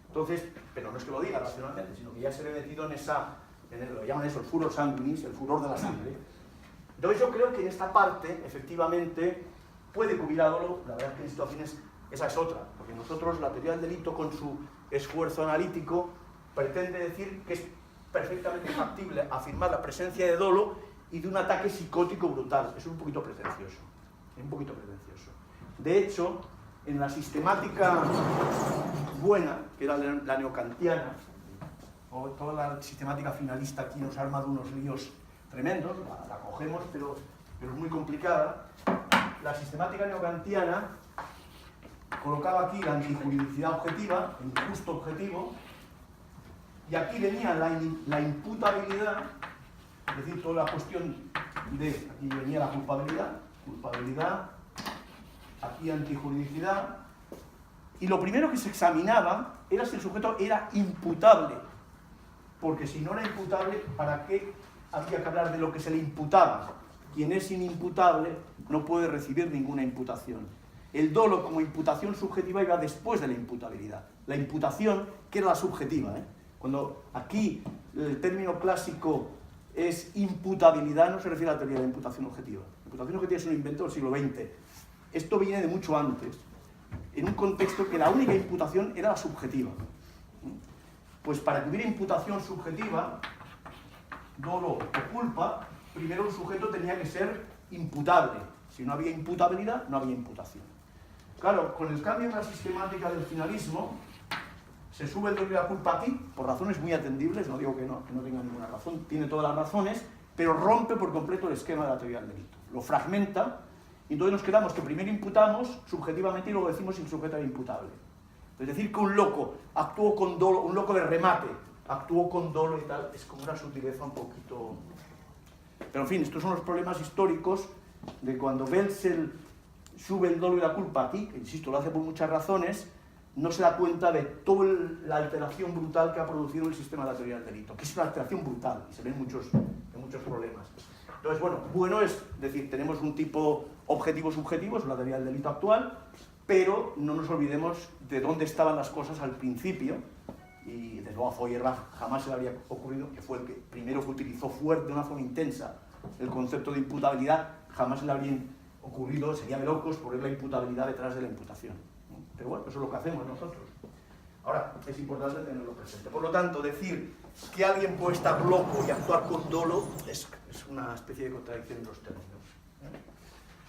Entonces, pero no es que lo diga racionalmente, sino que ya se ve metido lo llaman eso, el furor sanguinis, el furor de la sangre. Entonces yo creo que en esta parte, efectivamente, puede cubrir a dolo. La verdad es que en situaciones esa es otra, porque nosotros la teoría del delito con su esfuerzo analítico pretende decir que es perfectamente factible afirmar la presencia de dolo y de un ataque psicótico brutal. Es un poquito pretencioso, De hecho, en la sistemática buena, que era la neocantiana, o toda la sistemática finalista aquí nos ha armado unos líos tremendos, la cogemos, pero es muy complicada. La sistemática neocantiana colocaba aquí la antijuridicidad objetiva, el injusto objetivo, y aquí venía la imputabilidad, es decir, toda la cuestión aquí venía la culpabilidad, aquí antijuridicidad, y lo primero que se examinaba era si el sujeto era imputable, porque si no era imputable, ¿para qué había que hablar de lo que se le imputaba? Quien es inimputable no puede recibir ninguna imputación. El dolo como imputación subjetiva iba después de la imputabilidad. La imputación, que era la subjetiva, Cuando aquí el término clásico es imputabilidad, no se refiere a la teoría de la imputación objetiva. La imputación objetiva es un invento del siglo XX. Esto viene de mucho antes, en un contexto que la única imputación era la subjetiva. Pues para que hubiera imputación subjetiva, dolo o culpa, primero un sujeto tenía que ser imputable. Si no había imputabilidad, no había imputación. Claro, con el cambio en la sistemática del finalismo, se sube el dolo y la culpa aquí, por razones muy atendibles, no digo que no tenga ninguna razón, tiene todas las razones, pero rompe por completo el esquema de la teoría del delito. Lo fragmenta, y entonces nos quedamos que primero imputamos subjetivamente y luego decimos si el sujeto era imputable. Es decir, que un loco actuó con dolo, un loco de remate, actuó con dolo y tal, es como una sutileza un poquito... Pero en fin, estos son los problemas históricos de cuando Welzel sube el dolo y la culpa aquí, que insisto, lo hace por muchas razones, no se da cuenta de toda la alteración brutal que ha producido el sistema de la teoría del delito, que es una alteración brutal, y se ven muchos problemas. Entonces, bueno es decir, tenemos un tipo objetivo-subjetivo, es la teoría del delito actual, pero no nos olvidemos de dónde estaban las cosas al principio, y desde luego a Feuerbach jamás se le había ocurrido, que fue el que primero que utilizó fuerte, de una forma intensa, el concepto de imputabilidad, jamás le habrían ocurrido, serían de locos poner la imputabilidad detrás de la imputación. Pero bueno, eso es lo que hacemos nosotros. Ahora, es importante tenerlo presente. Por lo tanto, decir que alguien puede estar loco y actuar con dolo es una especie de contradicción en los términos.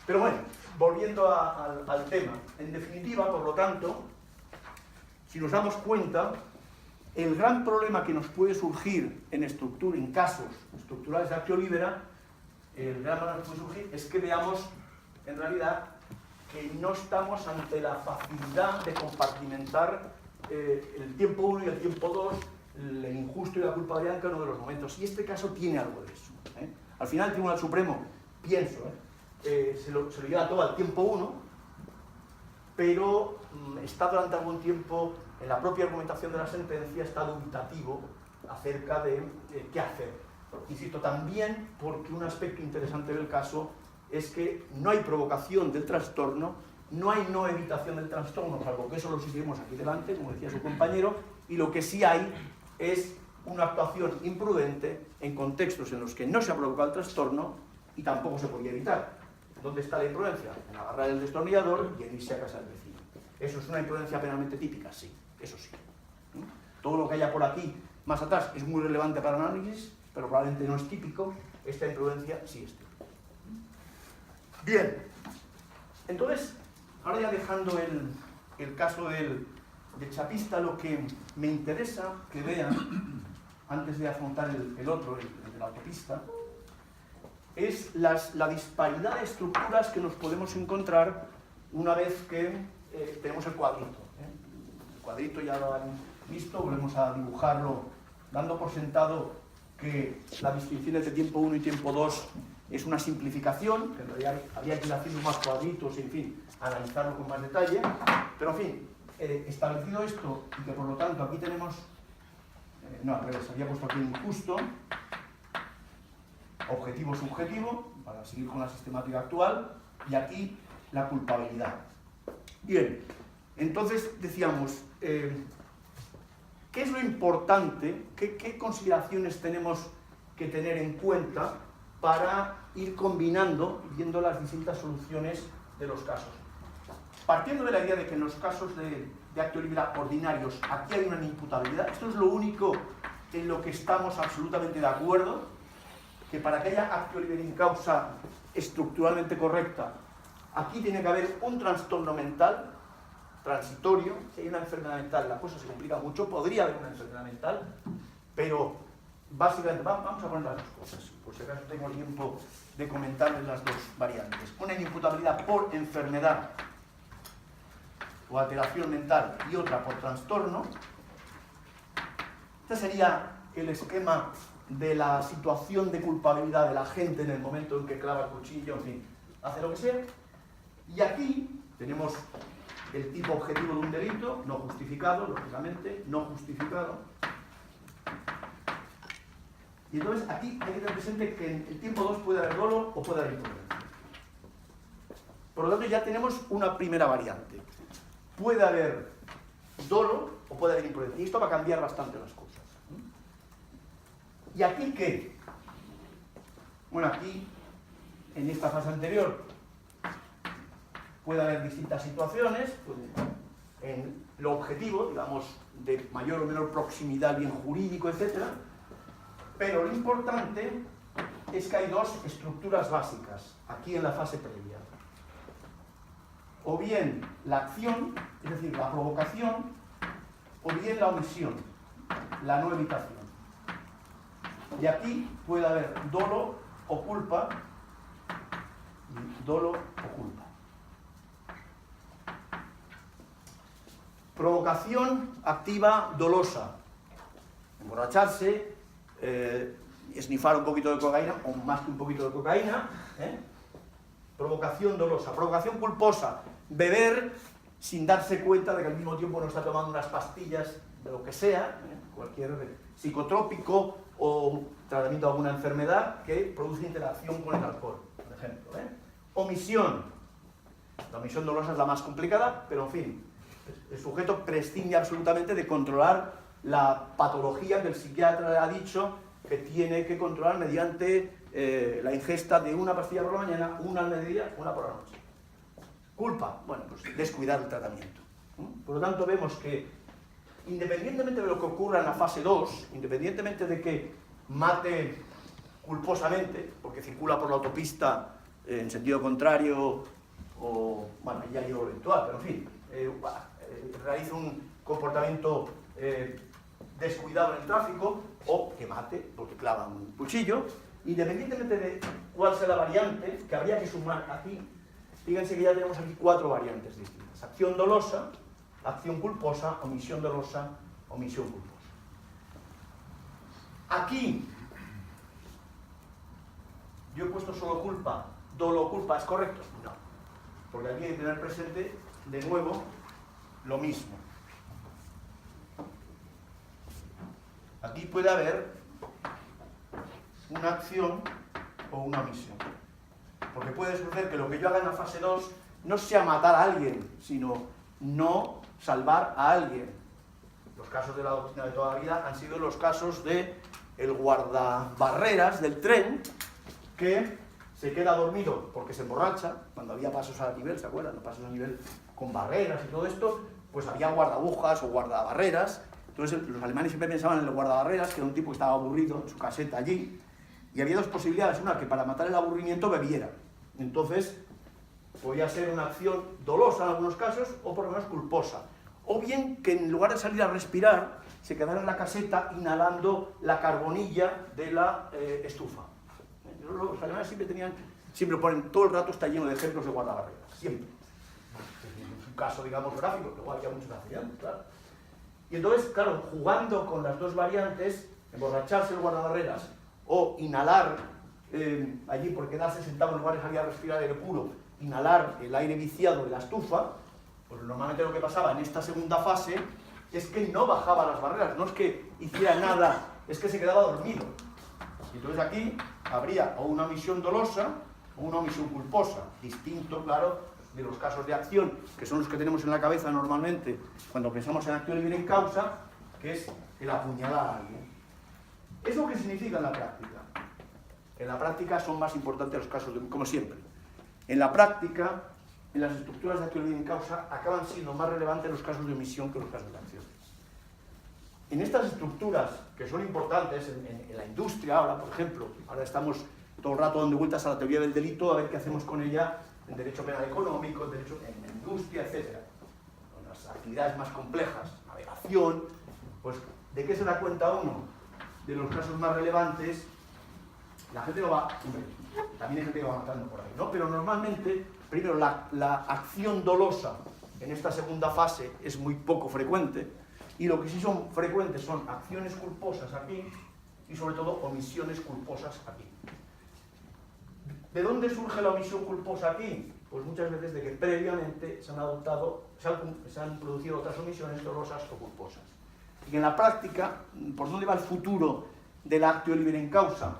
Pero bueno, volviendo al tema, en definitiva, por lo tanto, si nos damos cuenta, el gran problema que nos puede surgir en casos estructurales de actio libera, el gran problema que nos puede surgir es que veamos, en realidad, que no estamos ante la facilidad de compartimentar el tiempo 1 y el tiempo 2, el injusto y la culpabilidad en cada uno de los momentos. Y este caso tiene algo de eso. Al final, el Tribunal Supremo, pienso, se lo lleva todo al tiempo 1, pero está durante algún tiempo, en la propia argumentación de la sentencia, está dubitativo acerca de qué hacer. Insisto, también porque un aspecto interesante del caso es que no hay provocación del trastorno, no hay no evitación del trastorno, salvo que eso lo situemos aquí delante, como decía su compañero, y lo que sí hay es una actuación imprudente en contextos en los que no se ha provocado el trastorno y tampoco se podía evitar. ¿Dónde está la imprudencia? En agarrar el destornillador y en irse a casa del vecino. ¿Eso es una imprudencia penalmente típica? Sí, eso sí. Todo lo que haya por aquí, más atrás, es muy relevante para el análisis, pero probablemente no es típico. Esta imprudencia sí es típica. Bien, entonces, ahora ya dejando el caso del chapista, lo que me interesa que vean, antes de afrontar el otro, el de la autopista, es la disparidad de estructuras que nos podemos encontrar una vez que tenemos el cuadrito. El cuadrito ya lo han visto, volvemos a dibujarlo dando por sentado que la distinción entre tiempo 1 y tiempo 2 es una simplificación, que en realidad habría que ir haciendo más cuadritos, en fin, analizarlo con más detalle, pero en fin, establecido esto y que por lo tanto aquí tenemos, no, al revés, había puesto aquí injusto, objetivo-subjetivo, para seguir con la sistemática actual, y aquí la culpabilidad. Bien, entonces decíamos, ¿qué es lo importante? ¿Qué consideraciones tenemos que tener en cuenta para ir combinando, viendo las distintas soluciones de los casos? Partiendo de la idea de que en los casos de actio libera ordinarios aquí hay una imputabilidad, esto es lo único en lo que estamos absolutamente de acuerdo, que para que haya actio libera in causa estructuralmente correcta, aquí tiene que haber un trastorno mental transitorio. Si hay una enfermedad mental, la cosa se complica mucho, podría haber una enfermedad mental, pero básicamente, vamos a poner las dos cosas, por si acaso tengo tiempo de comentarles las dos variantes. Una inimputabilidad por enfermedad o alteración mental y otra por trastorno. Este sería el esquema de la situación de culpabilidad de la gente en el momento en que clava el cuchillo, en fin, hace lo que sea. Y aquí tenemos el tipo objetivo de un delito, no justificado, lógicamente, no justificado. Y entonces aquí hay que tener presente que en el tiempo 2 puede haber dolo o puede haber imprudencia. Por lo tanto ya tenemos una primera variante. Puede haber dolo o puede haber imprudencia. Y esto va a cambiar bastante las cosas. ¿Y aquí qué? Bueno, aquí, en esta fase anterior, puede haber distintas situaciones, pues, en lo objetivo, digamos, de mayor o menor proximidad al bien jurídico, etc. Pero lo importante es que hay dos estructuras básicas, aquí en la fase previa. O bien la acción, es decir, la provocación, o bien la omisión, la no evitación. Y aquí puede haber dolo o culpa, dolo o culpa. Provocación activa dolosa. Emborracharse, esnifar un poquito de cocaína, o más que un poquito de cocaína. Provocación dolosa. Provocación culposa. Beber sin darse cuenta de que al mismo tiempo no está tomando unas pastillas de lo que sea, cualquier psicotrópico o tratamiento de alguna enfermedad que produce interacción con el alcohol, por ejemplo. Omisión. La omisión dolosa es la más complicada, pero en fin, el sujeto prescinde absolutamente de controlar la patología que el psiquiatra le ha dicho que tiene que controlar mediante la ingesta de una pastilla por la mañana, una al mediodía, una por la noche. Culpa, bueno, pues descuidar el tratamiento. Por lo tanto, vemos que independientemente de lo que ocurra en la fase 2, independientemente de que mate culposamente, porque circula por la autopista en sentido contrario, o, bueno, ya hay lo eventual, pero en fin, realiza un comportamiento descuidado en el tráfico, o que mate, porque clava un cuchillo, independientemente de cuál sea la variante, que habría que sumar aquí, fíjense que ya tenemos aquí 4 variantes distintas. Acción dolosa, acción culposa, omisión dolosa, omisión culposa. Aquí, yo he puesto solo culpa, dolo culpa, ¿es correcto? No. Porque aquí hay que tener presente, de nuevo, lo mismo. Aquí puede haber una acción o una omisión. Porque puede suceder que lo que yo haga en la fase 2 no sea matar a alguien, sino no salvar a alguien. Los casos de la doctrina de toda la vida han sido los casos de el guardabarreras del tren que se queda dormido porque se emborracha, cuando había pasos a nivel, ¿se acuerdan? Los pasos a nivel con barreras y todo esto, pues había guardabujas o guardabarreras. Entonces los alemanes siempre pensaban en el guardabarreras, que era un tipo que estaba aburrido en su caseta allí, y había 2 posibilidades, una que para matar el aburrimiento bebiera. Entonces podía ser una acción dolosa en algunos casos, o por lo menos culposa. O bien que en lugar de salir a respirar, se quedara en la caseta inhalando la carbonilla de la estufa. Los alemanes siempre ponen, todo el rato está lleno de ejemplos de guardabarreras, siempre. Es un caso, digamos, gráfico, luego había muchos accidentes, claro. Y entonces, claro, jugando con las 2 variantes, emborracharse el guardabarreras o inhalar allí por quedarse sentado en lugar de salir a respirar aire puro, inhalar el aire viciado de la estufa, pues normalmente lo que pasaba en esta segunda fase es que no bajaba las barreras, no es que hiciera nada, es que se quedaba dormido. Y entonces aquí habría o una omisión dolosa o una omisión culposa, distinto, claro, de los casos de acción, que son los que tenemos en la cabeza normalmente cuando pensamos en acción libre en causa, que es el apuñalar a alguien. ¿Eso qué significa en la práctica? En la práctica son más importantes los casos, como siempre. En la práctica, en las estructuras de acción libre en causa, acaban siendo más relevantes los casos de omisión que los casos de acción. En estas estructuras, que son importantes en la industria ahora, por ejemplo, ahora estamos todo el rato dando vueltas a la teoría del delito, a ver qué hacemos con ella en derecho penal económico, en derecho en la industria, etc. Con las actividades más complejas, navegación, pues ¿de qué se da cuenta uno? De los casos más relevantes, la gente lo va, también hay gente que va matando por ahí, ¿no? Pero normalmente, primero, la acción dolosa en esta segunda fase es muy poco frecuente, y lo que sí son frecuentes son acciones culposas aquí, y sobre todo omisiones culposas aquí. ¿De dónde surge la omisión culposa aquí? Pues muchas veces de que previamente se han producido otras omisiones dolosas o culposas. Y en la práctica, ¿por dónde va el futuro del actio libera in causa?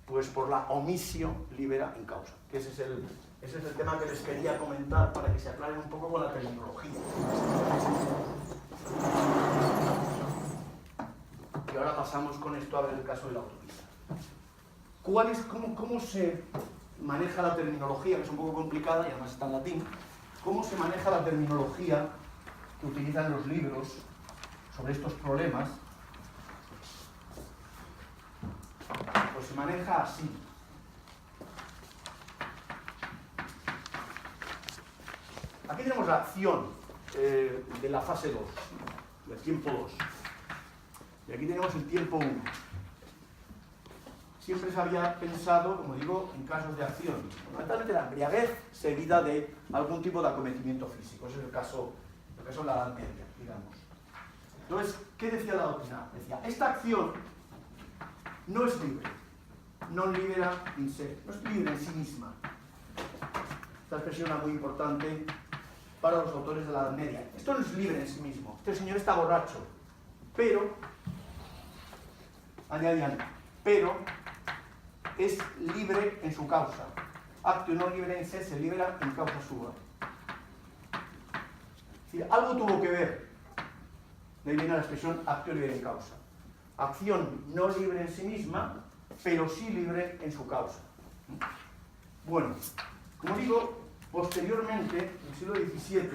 Pues por la omisio libera in causa. Que ese es el tema que les quería comentar para que se aclaren un poco con la terminología. Y ahora pasamos con esto a ver el caso de la autopista. ¿Cómo se maneja la terminología, que es un poco complicada y además está en latín? ¿Cómo se maneja la terminología que utilizan los libros sobre estos problemas? Pues se maneja así. Aquí tenemos la acción de la fase 2, del tiempo 2. Y aquí tenemos el tiempo 1. Siempre se había pensado, como digo, en casos de acción. Fundamentalmente la embriaguez seguida de algún tipo de acometimiento físico. Ese es el caso de la Edad Media, digamos. Entonces, ¿qué decía la doctrina? Decía, esta acción no es libre. Non libera in se. No es libre en sí misma. Esta expresión es muy importante para los autores de la Edad Media. Esto no es libre en sí mismo. Este señor está borracho. Pero, añadían, pero es libre en su causa. Actio non libera in se libera en causa sua. Es decir, algo tuvo que ver. De ahí viene la expresión actio libera in causa. Acción no libre en sí misma, pero sí libre en su causa. Bueno, como digo, posteriormente, en el siglo XVII,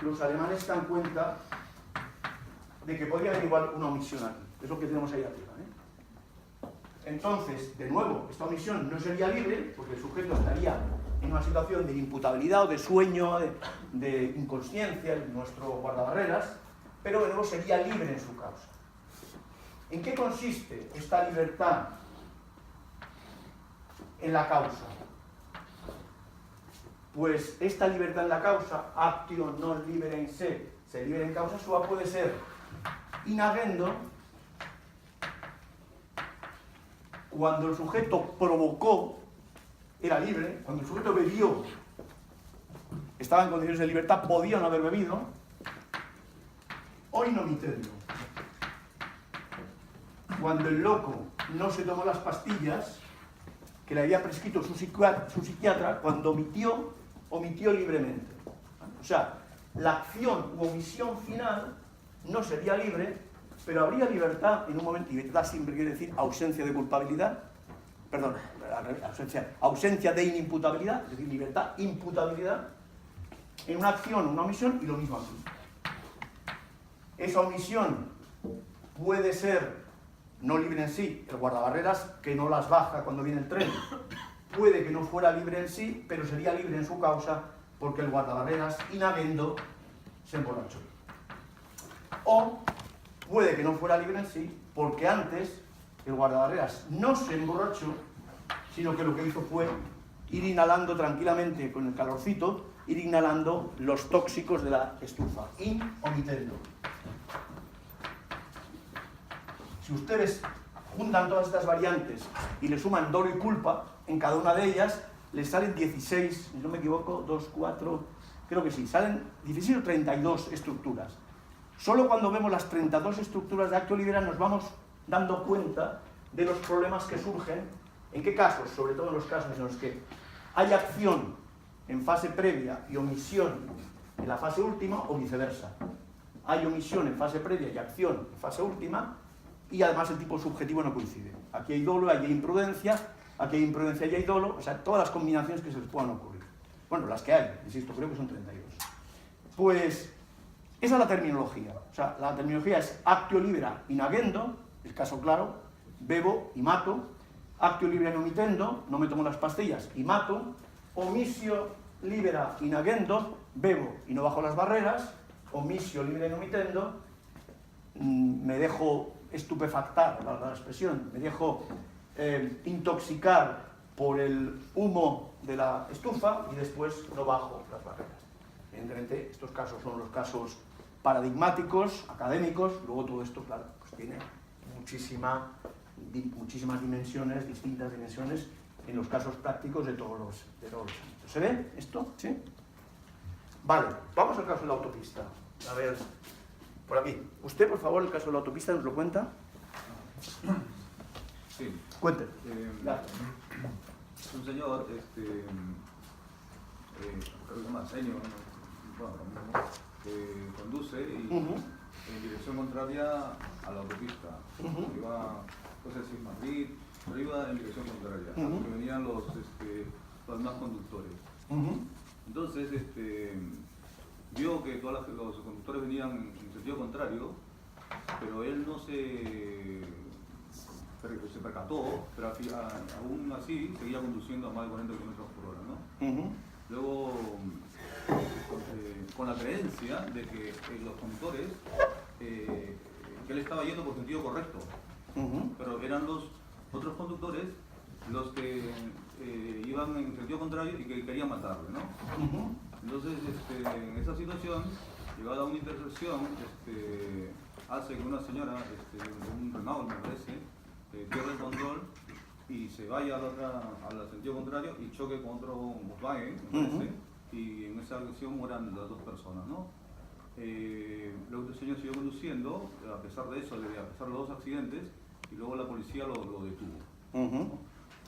los alemanes se dan cuenta de que podría haber igual una omisión aquí. Es lo que tenemos ahí arriba, ¿eh? Entonces, de nuevo, esta omisión no sería libre, porque el sujeto estaría en una situación de imputabilidad o de sueño, de inconsciencia, en nuestro guardabarreras, pero de nuevo sería libre en su causa. ¿En qué consiste esta libertad en la causa? Pues esta libertad en la causa, actio non libera in se, se libera en causa sua, puede ser in agendo, cuando el sujeto provocó, era libre, cuando el sujeto bebió, estaba en condiciones de libertad, podía no haber bebido, o in omitendo, cuando el loco no se tomó las pastillas que le había prescrito su psiquiatra, cuando omitió libremente. O sea, la acción u omisión final no sería libre, pero habría libertad en un momento, y libertad siempre quiere decir ausencia de culpabilidad, perdón, ausencia de inimputabilidad, es decir, libertad, imputabilidad, en una acción o una omisión, y lo mismo aquí. Esa omisión puede ser no libre en sí, el guardabarreras que no las baja cuando viene el tren, puede que no fuera libre en sí, pero sería libre en su causa, porque el guardabarreras, in agendo, se emborrachó. O puede que no fuera libre en sí, porque antes el guardabarreras no se emborrachó, sino que lo que hizo fue ir inhalando tranquilamente con el calorcito, ir inhalando los tóxicos de la estufa, in omitendo. Si ustedes juntan todas estas variantes y le suman dolo y culpa, en cada una de ellas les salen 16, si no me equivoco, 2, 4, creo que sí, salen 16 o 32 estructuras. Solo cuando vemos las 32 estructuras de actio libera nos vamos dando cuenta de los problemas que surgen. ¿En qué casos? Sobre todo en los casos en los que hay acción en fase previa y omisión en la fase última, o viceversa. Hay omisión en fase previa y acción en fase última, y además el tipo subjetivo no coincide. Aquí hay dolo, aquí hay imprudencia y hay dolo, o sea, todas las combinaciones que se les puedan ocurrir. Bueno, las que hay, insisto, creo que son 32. Pues esa es la terminología. O sea, la terminología es actio libera in agendo, el caso claro, bebo y mato, actio libera in omitendo, no me tomo las pastillas y mato, omisio libera in agendo, bebo y no bajo las barreras, omisio libera in omitendo, me dejo estupefactar, la expresión, me dejo intoxicar por el humo de la estufa y después no bajo las barreras. Evidentemente, estos casos son los casos paradigmáticos, académicos, luego todo esto, claro, pues tiene muchísimas dimensiones, distintas dimensiones, en los casos prácticos de todos los ámbitos. ¿Se ve esto? ¿Sí? Vale, vamos al caso de la autopista. A ver, por aquí. Usted, por favor, el caso de la autopista, ¿nos lo cuenta? Sí. Cuente. Un señor, creo que más señor, conduce y en dirección contraria a la autopista. Iba, no sé si es Madrid, pero iba en dirección contraria, porque venían los demás conductores. Entonces, vio que todos los conductores venían en sentido contrario, pero él no se percató, pero aún así seguía conduciendo a más de 40 km por hora, ¿no? Luego, con la creencia de que los conductores, que él estaba yendo por sentido correcto, pero eran los otros conductores los que iban en sentido contrario y que querían matarle, ¿no? Entonces, en esa situación, llegada a una intersección, hace que una señora, un Renault me parece, pierde el control y se vaya al sentido contrario y choque contra un Volkswagen, me parece, y en esa acción mueran las dos personas, ¿no? Luego el señor siguió conduciendo, a pesar de eso, a pesar de los dos accidentes, y luego la policía lo detuvo.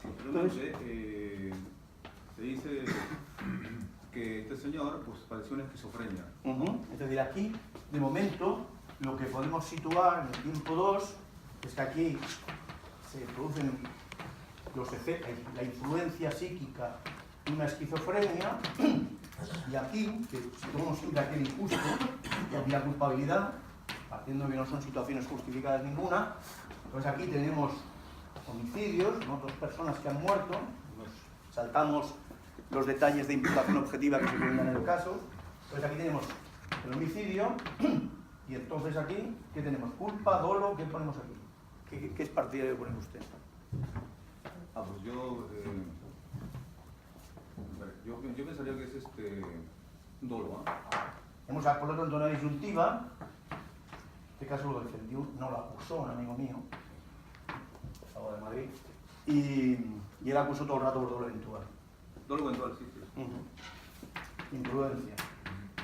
Posteriormente, se dice que este señor pues, padeció una esquizofrenia. Es decir, aquí, de momento, lo que podemos situar en el tiempo 2 es que aquí se producen la influencia psíquica de una esquizofrenia, y aquí, que si tomamos siempre aquel injusto y la culpabilidad, partiendo de que no son situaciones justificadas ninguna, pues aquí tenemos homicidios, ¿no? 2 personas que han muerto, nos saltamos los detalles de imputación objetiva que se pueden dar en el caso, pues aquí tenemos el homicidio, y entonces aquí, ¿qué tenemos? Culpa, dolo, ¿qué ponemos aquí? ¿Qué es partidario que pone usted? Pues yo pensaría que es dolo, Hemos, por lo tanto, una disyuntiva. En este caso lo defendió, no lo acusó un amigo mío, de Madrid, y él acusó todo el rato por dolo eventual. Dolo eventual, sí. Imprudencia.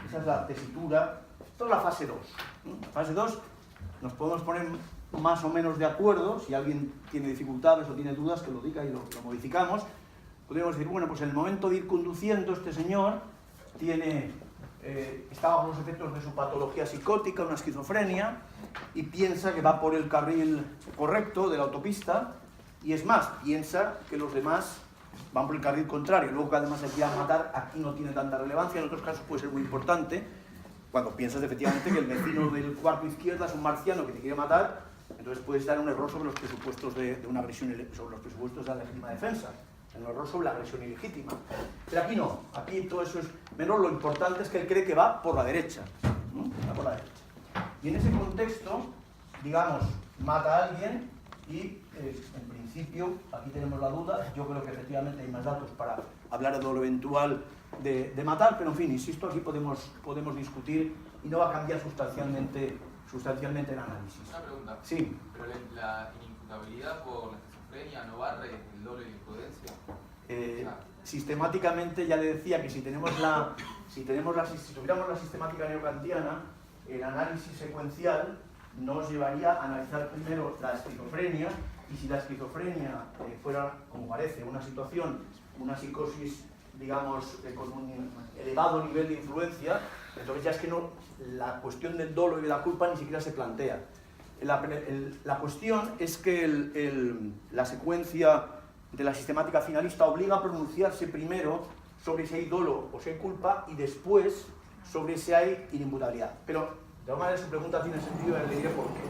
Esa es la tesitura. Esto es la fase 2. La fase 2 nos podemos poner más o menos de acuerdo. Si alguien tiene dificultades o tiene dudas, que lo diga y lo modificamos. Podríamos decir, bueno, pues en el momento de ir conduciendo, este señor está bajo los efectos de su patología psicótica, una esquizofrenia, y piensa que va por el carril correcto de la autopista, y es más, piensa que los demás van por el carril contrario. Luego que además el que va a matar aquí no tiene tanta relevancia, en otros casos puede ser muy importante, cuando piensas efectivamente que el vecino del cuarto izquierda es un marciano que te quiere matar, entonces puedes dar un error sobre los presupuestos de una agresión, sobre los presupuestos de la legítima defensa, un error sobre la agresión ilegítima. Pero aquí no, aquí todo eso es menor, lo importante es que él cree que va por la derecha, ¿no? Va por la derecha. Y en ese contexto, digamos, mata a alguien y, en principio, aquí tenemos la duda, yo creo que efectivamente hay más datos para hablar de lo eventual de matar, pero en fin, insisto, aquí podemos discutir y no va a cambiar sustancialmente el análisis. Una pregunta. Sí. ¿Pero la inimputabilidad por la esquizofrenia no barre el dolo y la imprudencia? Sistemáticamente, ya le decía que si tuviéramos la sistemática neocantiana, el análisis secuencial nos llevaría a analizar primero la esquizofrenia, y si la esquizofrenia fuera, como parece, una psicosis, digamos, con un elevado nivel de influencia, entonces ya es que no, la cuestión del dolo y de la culpa ni siquiera se plantea. La cuestión es que la secuencia de la sistemática finalista obliga a pronunciarse primero sobre si hay dolo o si hay culpa y después sobre si hay inimputabilidad. Pero, de todas maneras, su pregunta tiene sentido y le diré por qué.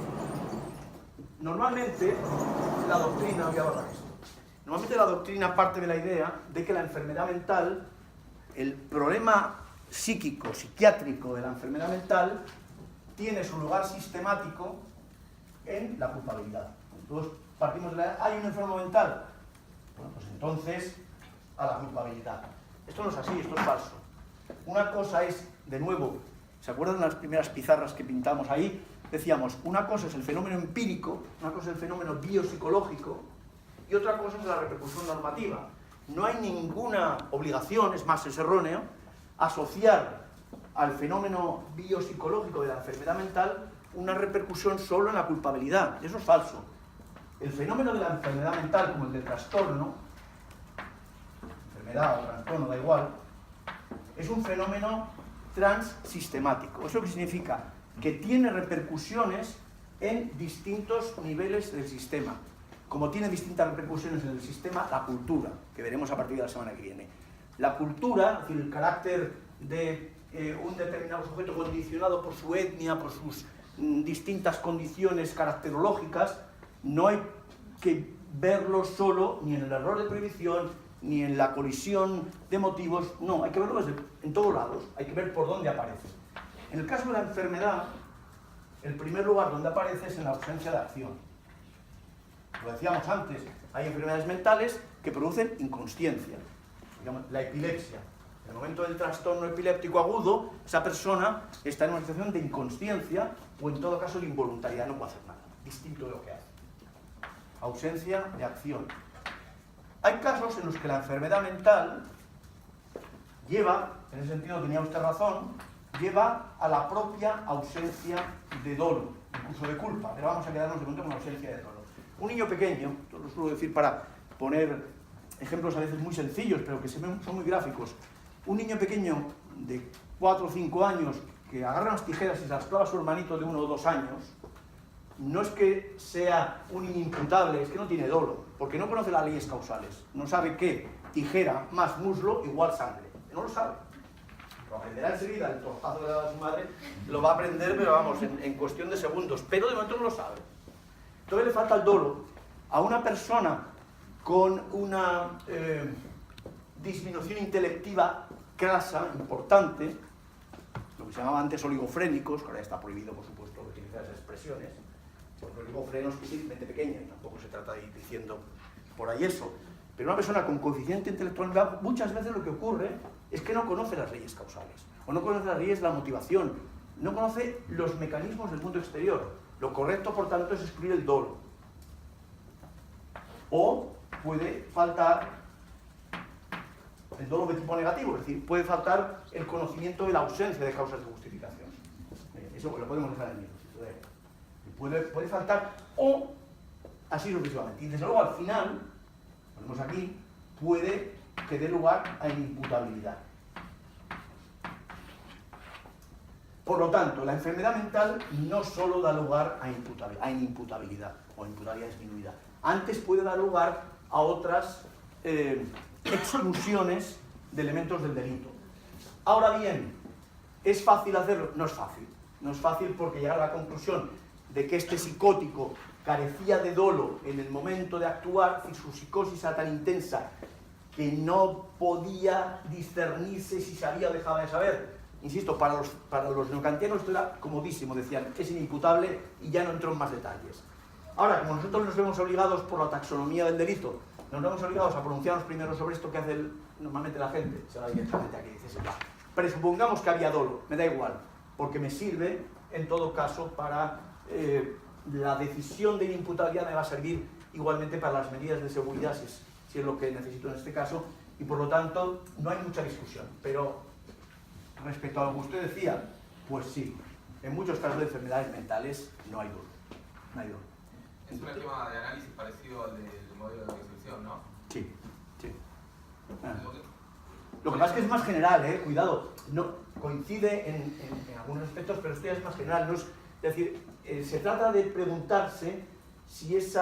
Normalmente, la doctrina, voy a borrar esto. Normalmente la doctrina parte de la idea de que la enfermedad mental, el problema psíquico, psiquiátrico de la enfermedad mental, tiene su lugar sistemático en la culpabilidad. Todos partimos de la idea, ¿hay un enfermo mental? Bueno, pues entonces, a la culpabilidad. Esto no es así, esto es falso. Una cosa es, de nuevo, ¿se acuerdan las primeras pizarras que pintamos ahí? Decíamos, una cosa es el fenómeno empírico, una cosa es el fenómeno biopsicológico, y otra cosa es la repercusión normativa. No hay ninguna obligación, es más, es erróneo, asociar al fenómeno biopsicológico de la enfermedad mental una repercusión solo en la culpabilidad. Eso es falso. El fenómeno de la enfermedad mental, como el del trastorno, enfermedad o trastorno, da igual, es un fenómeno transsistemático. ¿Eso qué significa? Que tiene repercusiones en distintos niveles del sistema. Como tiene distintas repercusiones en el sistema, la cultura, que veremos a partir de la semana que viene. La cultura, es decir, el carácter de un determinado sujeto condicionado por su etnia, por sus distintas condiciones caracterológicas, no hay que verlo solo ni en el error de prohibición, ni en la colisión de motivos, no, hay que verlo en todos lados, hay que ver por dónde aparece. En el caso de la enfermedad, el primer lugar donde aparece es en la ausencia de acción. Lo decíamos antes, hay enfermedades mentales que producen inconsciencia, digamos, la epilepsia. En el momento del trastorno epiléptico agudo, esa persona está en una situación de inconsciencia o en todo caso de involuntariedad, no puede hacer nada, distinto de lo que hace. Ausencia de acción. Hay casos en los que la enfermedad mental lleva, en ese sentido tenía usted razón, lleva a la propia ausencia de dolo, incluso de culpa, pero vamos a quedarnos de momento con la ausencia de dolo. Un niño pequeño, esto lo suelo decir para poner ejemplos a veces muy sencillos, pero que son muy gráficos. Un niño pequeño de 4 o 5 años que agarra unas tijeras y se las clava a su hermanito de 1 o 2 años, no es que sea un inimputable, es que no tiene dolo, porque no conoce las leyes causales, no sabe que tijera más muslo igual sangre, no lo sabe. Lo aprenderá enseguida, el tortazo que le da a su madre, lo va a aprender, pero vamos, en cuestión de segundos, pero de momento no lo sabe. Entonces le falta el dolo a una persona con una disminución intelectiva crasa, importante, lo que se llamaba antes oligofrénicos, que ahora está prohibido, por supuesto, utilizar esas expresiones. Los oligofrenos que es mente pequeña, y tampoco se trata de ir diciendo por ahí eso. Pero una persona con coeficiente intelectual, muchas veces lo que ocurre es que no conoce las leyes causales, o no conoce las leyes de la motivación, no conoce los mecanismos del mundo exterior. Lo correcto, por tanto, es excluir el dolo. O puede faltar el dolo de tipo negativo, es decir, puede faltar el conocimiento de la ausencia de causas de justificación. Eso lo podemos dejar en el libro. Puede faltar, o así sucesivamente. Y desde luego al final, ponemos aquí, puede que dé lugar a inimputabilidad. Por lo tanto, la enfermedad mental no solo da lugar a inimputabilidad o imputabilidad disminuida. Antes puede dar lugar a otras exclusiones de elementos del delito. Ahora bien, ¿es fácil hacerlo? No es fácil. No es fácil porque llegar a la conclusión de que este psicótico carecía de dolo en el momento de actuar, y su psicosis era tan intensa que no podía discernirse si sabía o dejaba de saber. Insisto, para los neocantianos esto era comodísimo, decían, es inimputable y ya no entró en más detalles. Ahora, como nosotros nos vemos obligados por la taxonomía del delito, nos vemos obligados a pronunciarnos primero sobre esto que hace normalmente la gente, se va directamente aquí, dice, presupongamos que había dolo, me da igual, porque me sirve, en todo caso, para la decisión de inimputabilidad, me va a servir igualmente para las medidas de seguridad, si es lo que necesito en este caso, y por lo tanto no hay mucha discusión. Pero respecto a lo que usted decía, pues sí, en muchos casos de enfermedades mentales no hay dolo. No hay dolo. Es un esquema de análisis parecido al del modelo de disección, ¿no? Sí, sí. Lo que pasa es que es más general, cuidado, no, coincide en algunos aspectos, pero esto ya es más general. No es decir, se trata de preguntarse si ese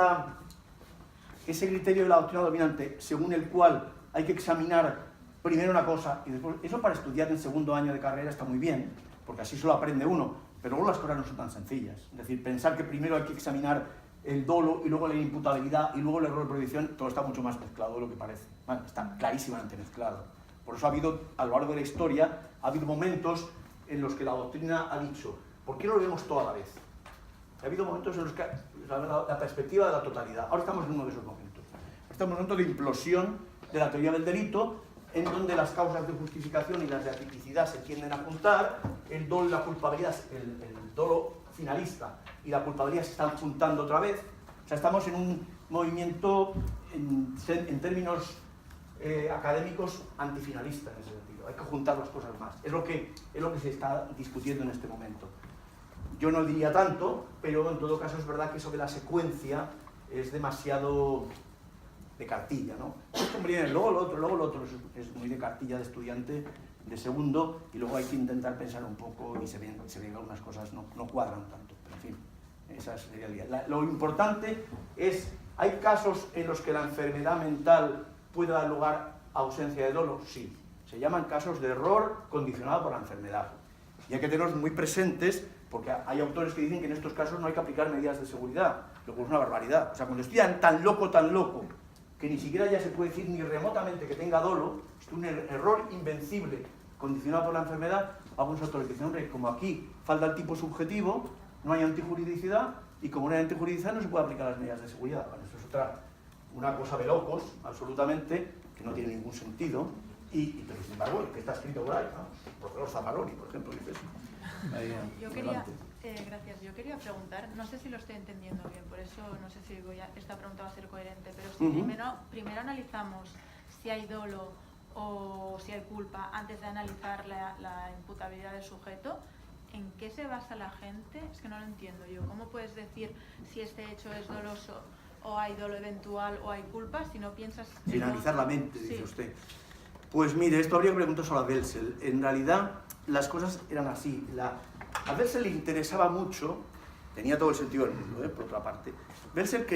criterio de la doctrina dominante, según el cual hay que examinar primero una cosa y después, eso para estudiar en segundo año de carrera está muy bien, porque así solo aprende uno, pero luego las cosas no son tan sencillas. Es decir, pensar que primero hay que examinar el dolo y luego la inimputabilidad y luego el error de prohibición, todo está mucho más mezclado de lo que parece. Bueno, está clarísimamente mezclado. Por eso ha habido, a lo largo de la historia, ha habido momentos en los que la doctrina ha dicho, ¿por qué no lo vemos todo a la vez? Ha habido momentos en los que la perspectiva de la totalidad. Ahora estamos en uno de esos momentos. Estamos en un momento de implosión de la teoría del delito, en donde las causas de justificación y las de atipicidad se tienden a juntar, el dolo y la culpabilidad, el dolo finalista y la culpabilidad se están juntando otra vez. O sea, estamos en un movimiento, en términos académicos, antifinalista en ese sentido. Hay que juntar las cosas más. Es lo que se está discutiendo en este momento. Yo no diría tanto, pero en todo caso es verdad que eso de la secuencia es demasiado de cartilla, ¿no? Esto viene luego lo otro es muy de cartilla de estudiante de segundo, y luego hay que intentar pensar un poco y se ven que algunas cosas no cuadran tanto, pero en fin, esa sería la idea. Lo importante es, ¿hay casos en los que la enfermedad mental puede dar lugar a ausencia de dolo? Sí, se llaman casos de error condicionado por la enfermedad, y hay que tenerlos muy presentes, porque hay autores que dicen que en estos casos no hay que aplicar medidas de seguridad, lo cual es una barbaridad. O sea, cuando estoy tan loco, que ni siquiera ya se puede decir ni remotamente que tenga dolo, es un error invencible condicionado por la enfermedad, algunos autores dicen, hombre, como aquí falta el tipo subjetivo, no hay antijuridicidad, y como no hay antijuridicidad no se puede aplicar las medidas de seguridad. Bueno, eso es una cosa de locos, absolutamente, que no tiene ningún sentido, pero sin embargo, que está escrito por ahí, ¿no? El profesor Zaparoni, por ejemplo, dice eso. Yo quería, gracias, yo quería preguntar, no sé si lo estoy entendiendo bien, por eso no sé si esta pregunta va a ser coherente, pero si primero analizamos si hay dolo o si hay culpa antes de analizar la imputabilidad del sujeto, ¿en qué se basa la gente? Es que no lo entiendo yo. ¿Cómo puedes decir si este hecho es doloso o hay dolo eventual o hay culpa si no piensas... Sin analizar la mente, dice usted. Pues mire, esto habría que preguntárselo a Belsel. En realidad, las cosas eran así. A Belsel le interesaba mucho tenía todo el sentido del mundo, por otra parte. Belser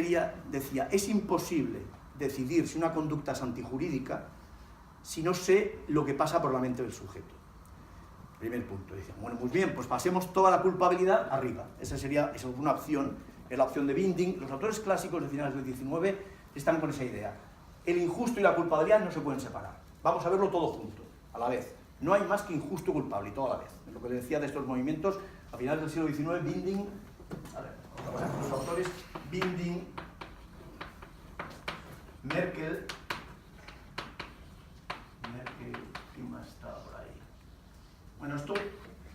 decía, es imposible decidir si una conducta es antijurídica si no sé lo que pasa por la mente del sujeto. Primer punto. Dice, bueno, muy bien, pues pasemos toda la culpabilidad arriba. Esa es una opción, es la opción de Binding. Los autores clásicos de finales del 19 están con esa idea. El injusto y la culpabilidad no se pueden separar. Vamos a verlo todo junto, a la vez. No hay más que injusto y culpable, y todo a la vez. Es lo que le decía de estos movimientos a finales del siglo XIX, Binding, a ver, vamos a ver, los autores, Binding, Merkel, ¿quién más estaba por ahí? Bueno, esto,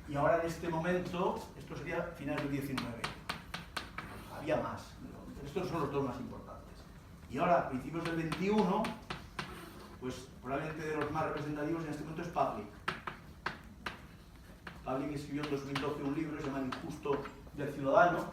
y ahora en este momento, esto sería finales del 19. Había más, pero estos son los dos más importantes. Y ahora, a principios del 21, pues probablemente de los más representativos en este momento es Pavlik. Pavlik escribió en 2012 un libro que se llama El injusto del ciudadano,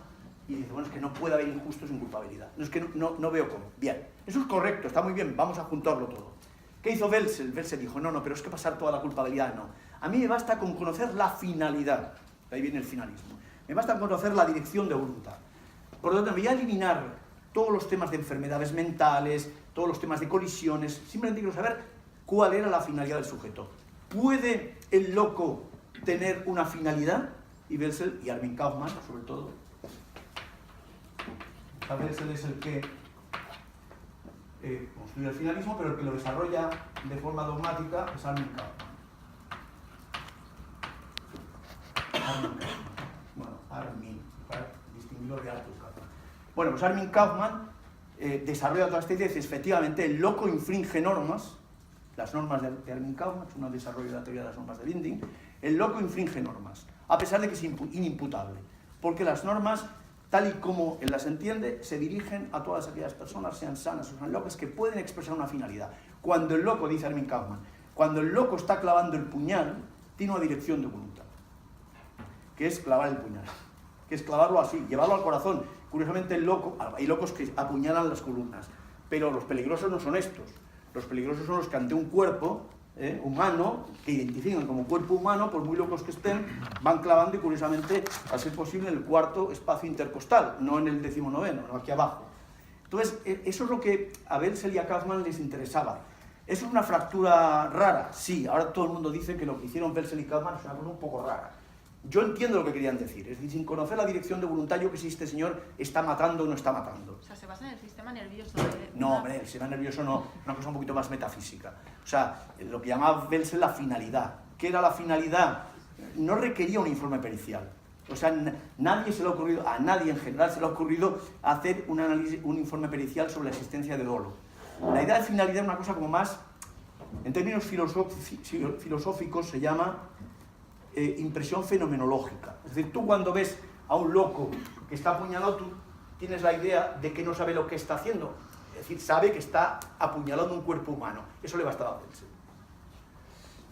y dice, bueno, es que no puede haber injusto sin culpabilidad. No, es que no veo cómo. Bien, eso es correcto, está muy bien, vamos a juntarlo todo. ¿Qué hizo Belser? Belser dijo, no, pero es que pasar toda la culpabilidad, no. A mí me basta con conocer la finalidad. De ahí viene el finalismo. Me basta con conocer la dirección de voluntad. Por lo tanto, me voy a eliminar todos los temas de enfermedades mentales, todos los temas de colisiones. Simplemente quiero saber cuál era la finalidad del sujeto. ¿Puede el loco tener una finalidad? Y Belser y Armin Kaufmann, sobre todo. Belser es el que construye el finalismo, pero el que lo desarrolla de forma dogmática es Armin Kaufmann. Bueno, Armin, para distinguirlo de Arthur Kaufmann. Bueno, pues Armin Kaufmann desarrolla toda esta idea y dice, efectivamente, el loco infringe normas, las normas de Armin Kaufmann, es un desarrollo de la teoría de las normas de Binding, el loco infringe normas, a pesar de que es inimputable, porque las normas, tal y como él las entiende, se dirigen a todas aquellas personas, sean sanas o sean locas, que pueden expresar una finalidad. Cuando el loco, dice Armin Kaufmann, cuando el loco está clavando el puñal, tiene una dirección de voluntad, que es clavar el puñal, que es clavarlo así, llevarlo al corazón. Curiosamente, el loco, hay locos que apuñalan las columnas, pero los peligrosos no son estos. Los peligrosos son los que ante un cuerpo humano, que identifican como cuerpo humano, por muy locos que estén, van clavando y curiosamente, a ser posible, en el cuarto espacio intercostal, no en el 19º, no aquí abajo. Entonces, eso es lo que a Belser y a Kaufmann les interesaba. ¿Eso es una fractura rara? Sí, ahora todo el mundo dice que lo que hicieron Belser y Kaufmann es una cosa un poco rara. Yo entiendo lo que querían decir, es decir, sin conocer la dirección de voluntad, yo que si este señor está matando o no está matando. O sea, se basa en el sistema nervioso. No, hombre, el sistema nervioso no, una cosa un poquito más metafísica. O sea, lo que llamaba Belser la finalidad. ¿Qué era la finalidad? No requería un informe pericial. O sea, nadie se le ha ocurrido, a nadie en general se le ha ocurrido hacer un análisis, un informe pericial sobre la existencia de dolo. La idea de finalidad es una cosa como más, en términos filosóficos se llama impresión fenomenológica. Es decir, tú cuando ves a un loco que está apuñalado, tú tienes la idea de que no sabe lo que está haciendo. Es decir, sabe que está apuñalando un cuerpo humano. Eso le bastaba a Belser.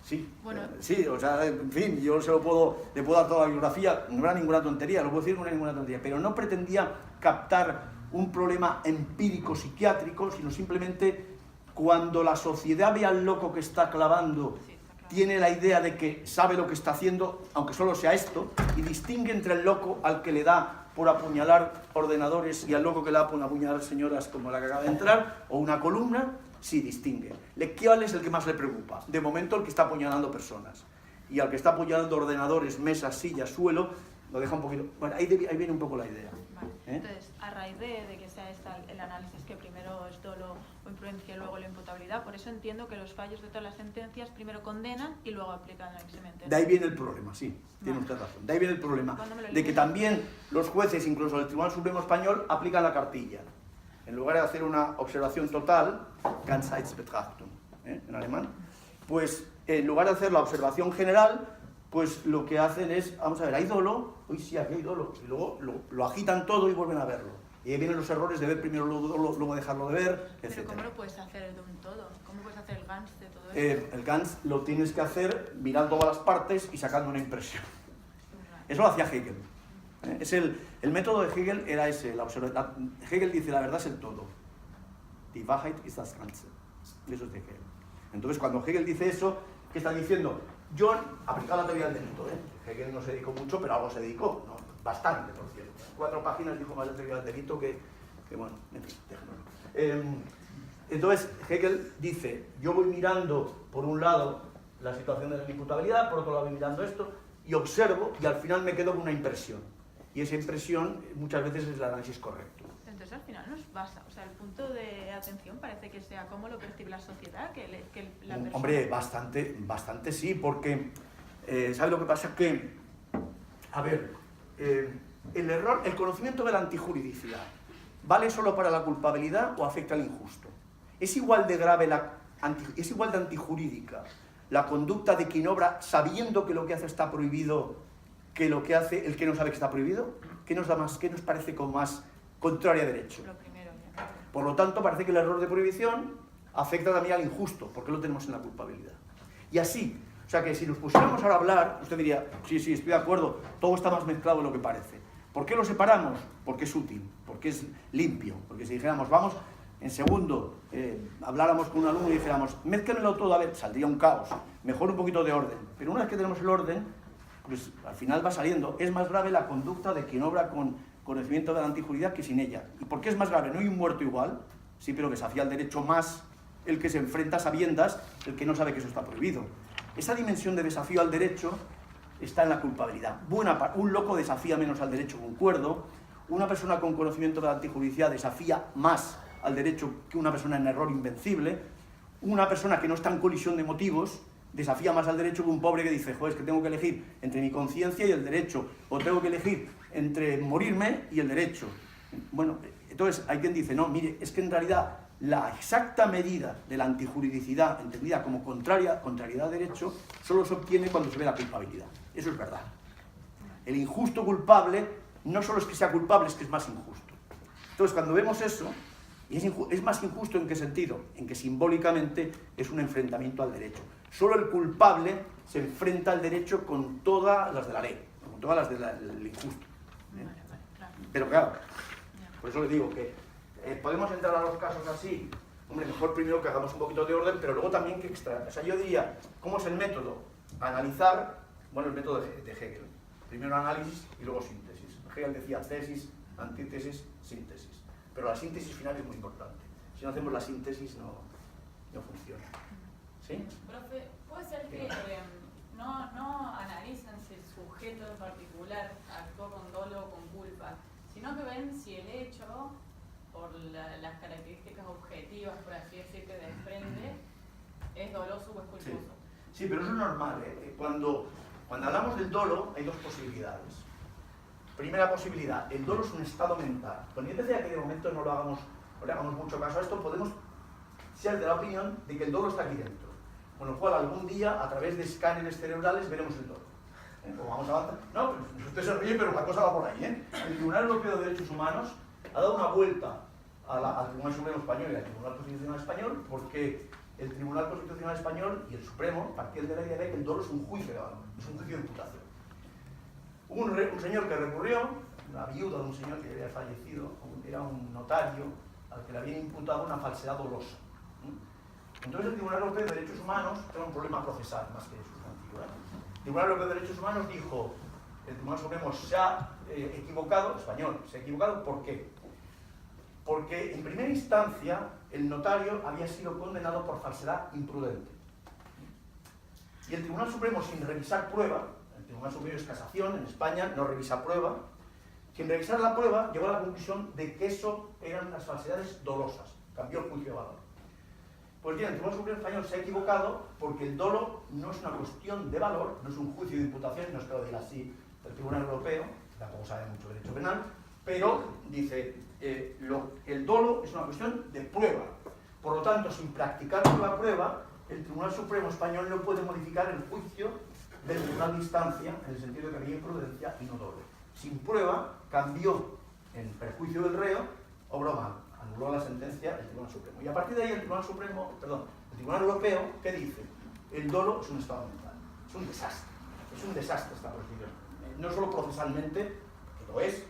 Sí, bueno, sí, o sea, en fin, yo le puedo dar toda la bibliografía, no era ninguna tontería, lo puedo decir, no era ninguna tontería, pero no pretendía captar un problema empírico psiquiátrico, sino simplemente cuando la sociedad ve al loco que está clavando, tiene la idea de que sabe lo que está haciendo, aunque solo sea esto, y distingue entre el loco al que le da por apuñalar ordenadores y al loco que le da por apuñalar señoras como la que acaba de entrar, o una columna, sí distingue. ¿Cuál es el que más le preocupa? De momento el que está apuñalando personas. Y al que está apuñalando ordenadores, mesas, sillas, suelo, lo deja un poquito... Bueno, ahí viene un poco la idea. Vale. Entonces, a raíz de que sea el análisis que primero es dolo o imprudencia y luego la imputabilidad, por eso entiendo que los fallos de todas las sentencias primero condenan y luego aplican la exemente. De ahí viene el problema, sí, tiene usted razón. De ahí viene el problema, de que también los jueces, incluso el Tribunal Supremo Español, aplican la cartilla. En lugar de hacer una observación total, Ganzheitsbetrachtung, en alemán, pues en lugar de hacer la observación general, pues lo que hacen es, vamos a ver, ¿hay dolo? Uy, sí, aquí hay dolo. Y luego lo agitan todo y vuelven a verlo. Y ahí vienen los errores de ver primero dolo, luego dejarlo de ver, etc. ¿Pero cómo lo puedes hacer de un todo? ¿Cómo puedes hacer el Gans de todo esto? El Gans lo tienes que hacer mirando todas las partes y sacando una impresión. Eso lo hacía Hegel. Es el método de Hegel era ese. Hegel dice, la verdad es el todo. Die Wahrheit ist das Ganze. Eso es de Hegel. Entonces, cuando Hegel dice eso, ¿qué está diciendo? John aplicaba la teoría del delito. Hegel no se dedicó mucho, pero algo se dedicó, ¿no? bastante, por cierto. 4 páginas dijo más del delito que bueno, en fin, déjamelo. Entonces, Hegel dice, yo voy mirando, por un lado, la situación de la imputabilidad, por otro lado voy mirando esto, y observo, y al final me quedo con una impresión. Y esa impresión muchas veces es el análisis correcto. Entonces, al final nos basa, o sea, el punto de atención parece que sea cómo lo percibe la sociedad, que la persona... Hombre, bastante sí, porque, ¿sabes lo que pasa? Que, a ver, el error, el conocimiento de la antijuridicidad, ¿vale solo para la culpabilidad o afecta al injusto? ¿Es igual de grave, es igual de antijurídica la conducta de quien obra sabiendo que lo que hace está prohibido que lo que hace el que no sabe que está prohibido? ¿Qué nos parece como más contrario a derecho? Lo primero, Por lo tanto, parece que el error de prohibición afecta también al injusto, porque lo tenemos en la culpabilidad. Y así, o sea que si nos pusiéramos ahora a hablar, usted diría, sí, estoy de acuerdo, todo está más mezclado de lo que parece. ¿Por qué lo separamos? Porque es útil, porque es limpio, porque si dijéramos, vamos, en segundo, habláramos con un alumno y dijéramos, mézclenlo todo, a ver, saldría un caos, mejor un poquito de orden. Pero una vez que tenemos el orden, pues al final va saliendo, es más grave la conducta de quien obra con conocimiento de la antijuridad que sin ella. ¿Y por qué es más grave? No hay un muerto igual, sí, pero desafía el derecho más el que se enfrenta a sabiendas, el que no sabe que eso está prohibido. Esa dimensión de desafío al derecho está en la culpabilidad. Un loco desafía menos al derecho, concuerdo. Una persona con conocimiento de la antijuridicidad desafía más al derecho que una persona en error invencible. Una persona que no está en colisión de motivos desafía más al derecho que un pobre que dice, joder, es que tengo que elegir entre mi conciencia y el derecho, o tengo que elegir entre morirme y el derecho. Bueno, entonces hay quien dice, no, mire, es que en realidad la exacta medida de la antijuridicidad, entendida como contrariedad al derecho, solo se obtiene cuando se ve la culpabilidad. Eso es verdad. El injusto culpable no solo es que sea culpable, es que es más injusto. Entonces, cuando vemos eso, y es más injusto ¿en qué sentido? En que simbólicamente es un enfrentamiento al derecho. Solo el culpable se enfrenta al derecho con todas las de la ley, con todas las del injusto. Pero claro, por eso le digo que podemos entrar a los casos así. Hombre, mejor primero que hagamos un poquito de orden, pero luego también que extraer. O sea, yo diría, ¿cómo es el método? Analizar, bueno, el método de Hegel. Primero análisis y luego síntesis. Hegel decía tesis, antítesis, síntesis. Pero la síntesis final es muy importante. Si no hacemos la síntesis no funciona. ¿Sí? Profe, ¿puede ser que no analizan si el sujeto en particular actuó con dolo o con culpa, sino que ven si el hecho, por las características objetivas, por así decir, que desprende, es doloso o es culposo? Sí, pero eso es normal, ¿eh? Cuando hablamos del dolo hay dos posibilidades. Primera posibilidad, el dolo es un estado mental. Cuando yo decía que de momento no le hagamos mucho caso a esto, podemos ser de la opinión de que el dolo está aquí dentro. Con lo cual, algún día, a través de escáneres cerebrales, veremos el dolo. Como vamos a avanzar. No, pues usted se ríe, pero la cosa va por ahí, ¿eh? El Tribunal Europeo de Derechos Humanos ha dado una vuelta al Tribunal Supremo Español y al Tribunal Constitucional Español, porque el Tribunal Constitucional Español y el Supremo partían de la idea de que el dolo es un juicio de valor, es un juicio de imputación. Hubo un señor que recurrió, la viuda de un señor que había fallecido, era un notario al que le habían imputado una falsedad dolosa. Entonces el Tribunal Europeo de Derechos Humanos era un problema procesal más que sustantivo. El Tribunal Europeo de Derechos Humanos dijo, el Tribunal Supremo se ha equivocado, español, se ha equivocado, ¿por qué? Porque en primera instancia el notario había sido condenado por falsedad imprudente. Y el Tribunal Supremo, sin revisar prueba, el Tribunal Superior es casación, en España no revisa prueba, sin revisar la prueba llegó a la conclusión de que eso eran las falsedades dolosas, cambió el juicio de valor. Pues bien, el Tribunal Superior Español se ha equivocado porque el dolo no es una cuestión de valor, no es un juicio de imputación, no es que lo diga así el Tribunal Europeo, tampoco sabe mucho de derecho penal, pero dice, el dolo es una cuestión de prueba. Por lo tanto, sin practicar la prueba, el Tribunal Supremo Español no puede modificar el juicio del tribunal de instancia, en el sentido de que había imprudencia y no dolo. Sin prueba, cambió en perjuicio del reo, obró mal, anuló la sentencia del Tribunal Supremo. Y a partir de ahí el Tribunal Europeo, ¿qué dice? El dolo es un estado mental, es un desastre esta procedura. No solo procesalmente, que lo es,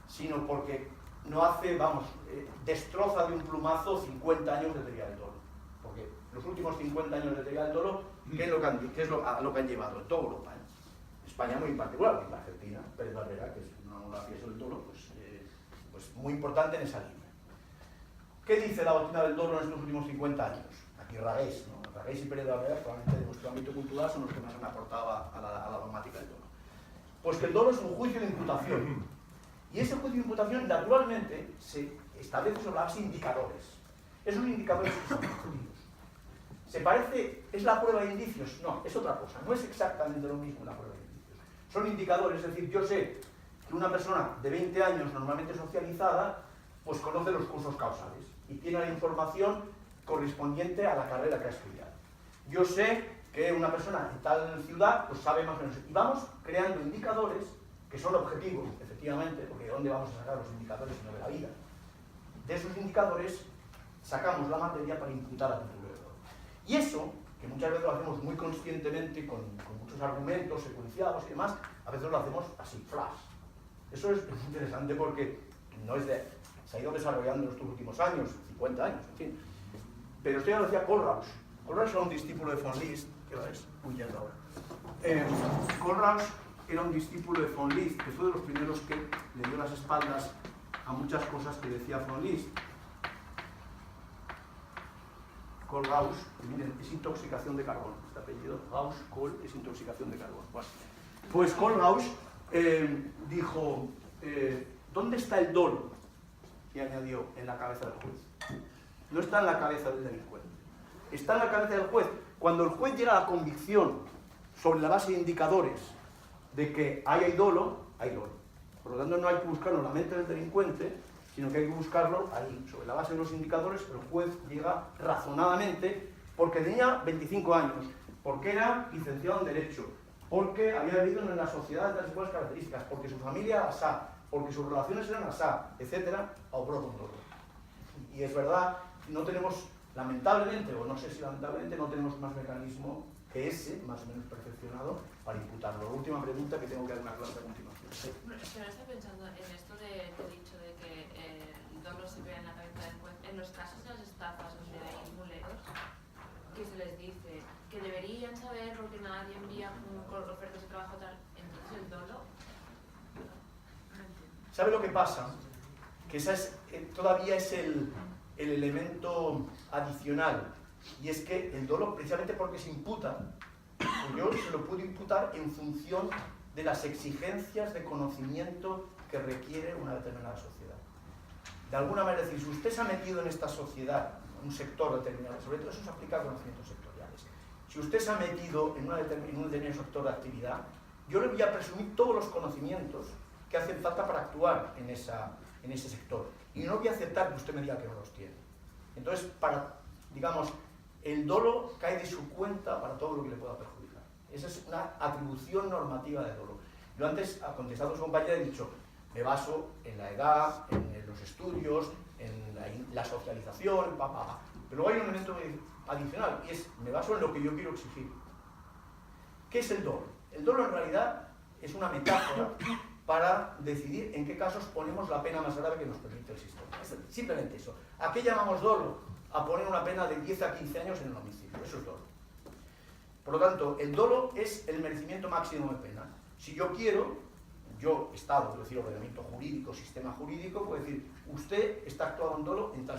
sino porque no hace, destroza de un plumazo 50 años de teoría del dolo. Porque los últimos 50 años de teoría del dolo, ¿qué es lo que han llevado? En toda Europa, ¿eh? España muy en particular, en la Argentina, Pérez Barrera, que es una es muy importante en esa línea. ¿Qué dice la doctrina del dolo en estos últimos 50 años? Aquí Ragués, ¿no? Ragués y Pérez de Alvear, probablemente de nuestro ámbito cultural, son los que más han aportado a la dogmática del dolo. Pues que el dolo es un juicio de imputación. Y ese juicio de imputación, naturalmente, se establece sobre la base de indicadores. Esos indicadores que son objetivos. ¿Se parece? ¿Es la prueba de indicios? No, es otra cosa. No es exactamente lo mismo la prueba de indicios. Son indicadores, es decir, yo sé que una persona de 20 años normalmente socializada, pues conoce los cursos causales y tiene la información correspondiente a la carrera que ha estudiado. Yo sé que una persona en tal ciudad pues sabe más o menos. Y vamos creando indicadores que son objetivos, efectivamente, porque ¿de dónde vamos a sacar los indicadores sino de la vida? De esos indicadores sacamos la materia para imputar a título de dolo. Y eso, que muchas veces lo hacemos muy conscientemente, con muchos argumentos secuenciados y demás, a veces lo hacemos así, flash. Eso es interesante porque no es se ha ido desarrollando en estos últimos años, 50 años, en fin. Pero esto ya lo decía Kohlrausch. Kohlrausch era un discípulo de von List. ¿Qué hora es? Uy, ya es la hora. Kohlrausch era un discípulo de von List, que fue de los primeros que le dio las espaldas a muchas cosas que decía von List. Kohlrausch, miren, es intoxicación de carbón. Este apellido, Rausch, Kohl, es intoxicación de carbón. Bueno, pues Kohlrausch dijo, ¿dónde está el dolo? Y añadió, en la cabeza del juez. No está en la cabeza del delincuente. Está en la cabeza del juez. Cuando el juez llega a la convicción sobre la base de indicadores de que hay dolo, hay dolo. Por lo tanto, no hay que buscarlo en la mente del delincuente, sino que hay que buscarlo ahí, sobre la base de los indicadores. El juez llega razonadamente porque tenía 25 años, porque era licenciado en Derecho, porque había vivido en la sociedad de las iguales características, porque su familia era asá, porque sus relaciones eran asá, etcétera, obró con dolo. Y es verdad, no tenemos, lamentablemente, o no sé si lamentablemente, no tenemos más mecanismo que ese, más o menos perfeccionado, para imputarlo. La última pregunta que tengo que dar una clase a continuación. Sí. Pero estoy pensando en esto de dicho de que el dolo se vea en la cabeza del juez. En los casos de las estafas donde hay muleros, que se les dice que deberían saber porque nadie envía con ofertas de trabajo tal, entonces el dolo. ¿Sabe lo que pasa? Que esa es, todavía es el elemento adicional, y es que el dolo, precisamente porque se imputa, yo se lo puedo imputar en función de las exigencias de conocimiento que requiere una determinada sociedad. De alguna manera, es decir, si usted se ha metido en esta sociedad, en un sector determinado, sobre todo eso se aplica a conocimientos sectoriales, si usted se ha metido en un determinado sector de actividad, yo le voy a presumir todos los conocimientos que hacen falta para actuar en ese sector. Y no voy a aceptar que usted me diga que no los tiene. Entonces, digamos, el dolo cae de su cuenta para todo lo que le pueda perjudicar. Esa es una atribución normativa de dolo. Yo antes, contestando a su compañera, he dicho, me baso en la edad, en los estudios, en la socialización, Pero luego hay un elemento adicional, y es, me baso en lo que yo quiero exigir. ¿Qué es el dolo? El dolo en realidad es una metáfora para decidir en qué casos ponemos la pena más grave que nos permite el sistema. Es simplemente eso. ¿A qué llamamos dolo? A poner una pena de 10 a 15 años en el homicidio. Eso es dolo. Por lo tanto, el dolo es el merecimiento máximo de pena. Si yo quiero, yo, Estado, quiero decir, ordenamiento jurídico, sistema jurídico, puedo decir, usted está actuando en dolo en tal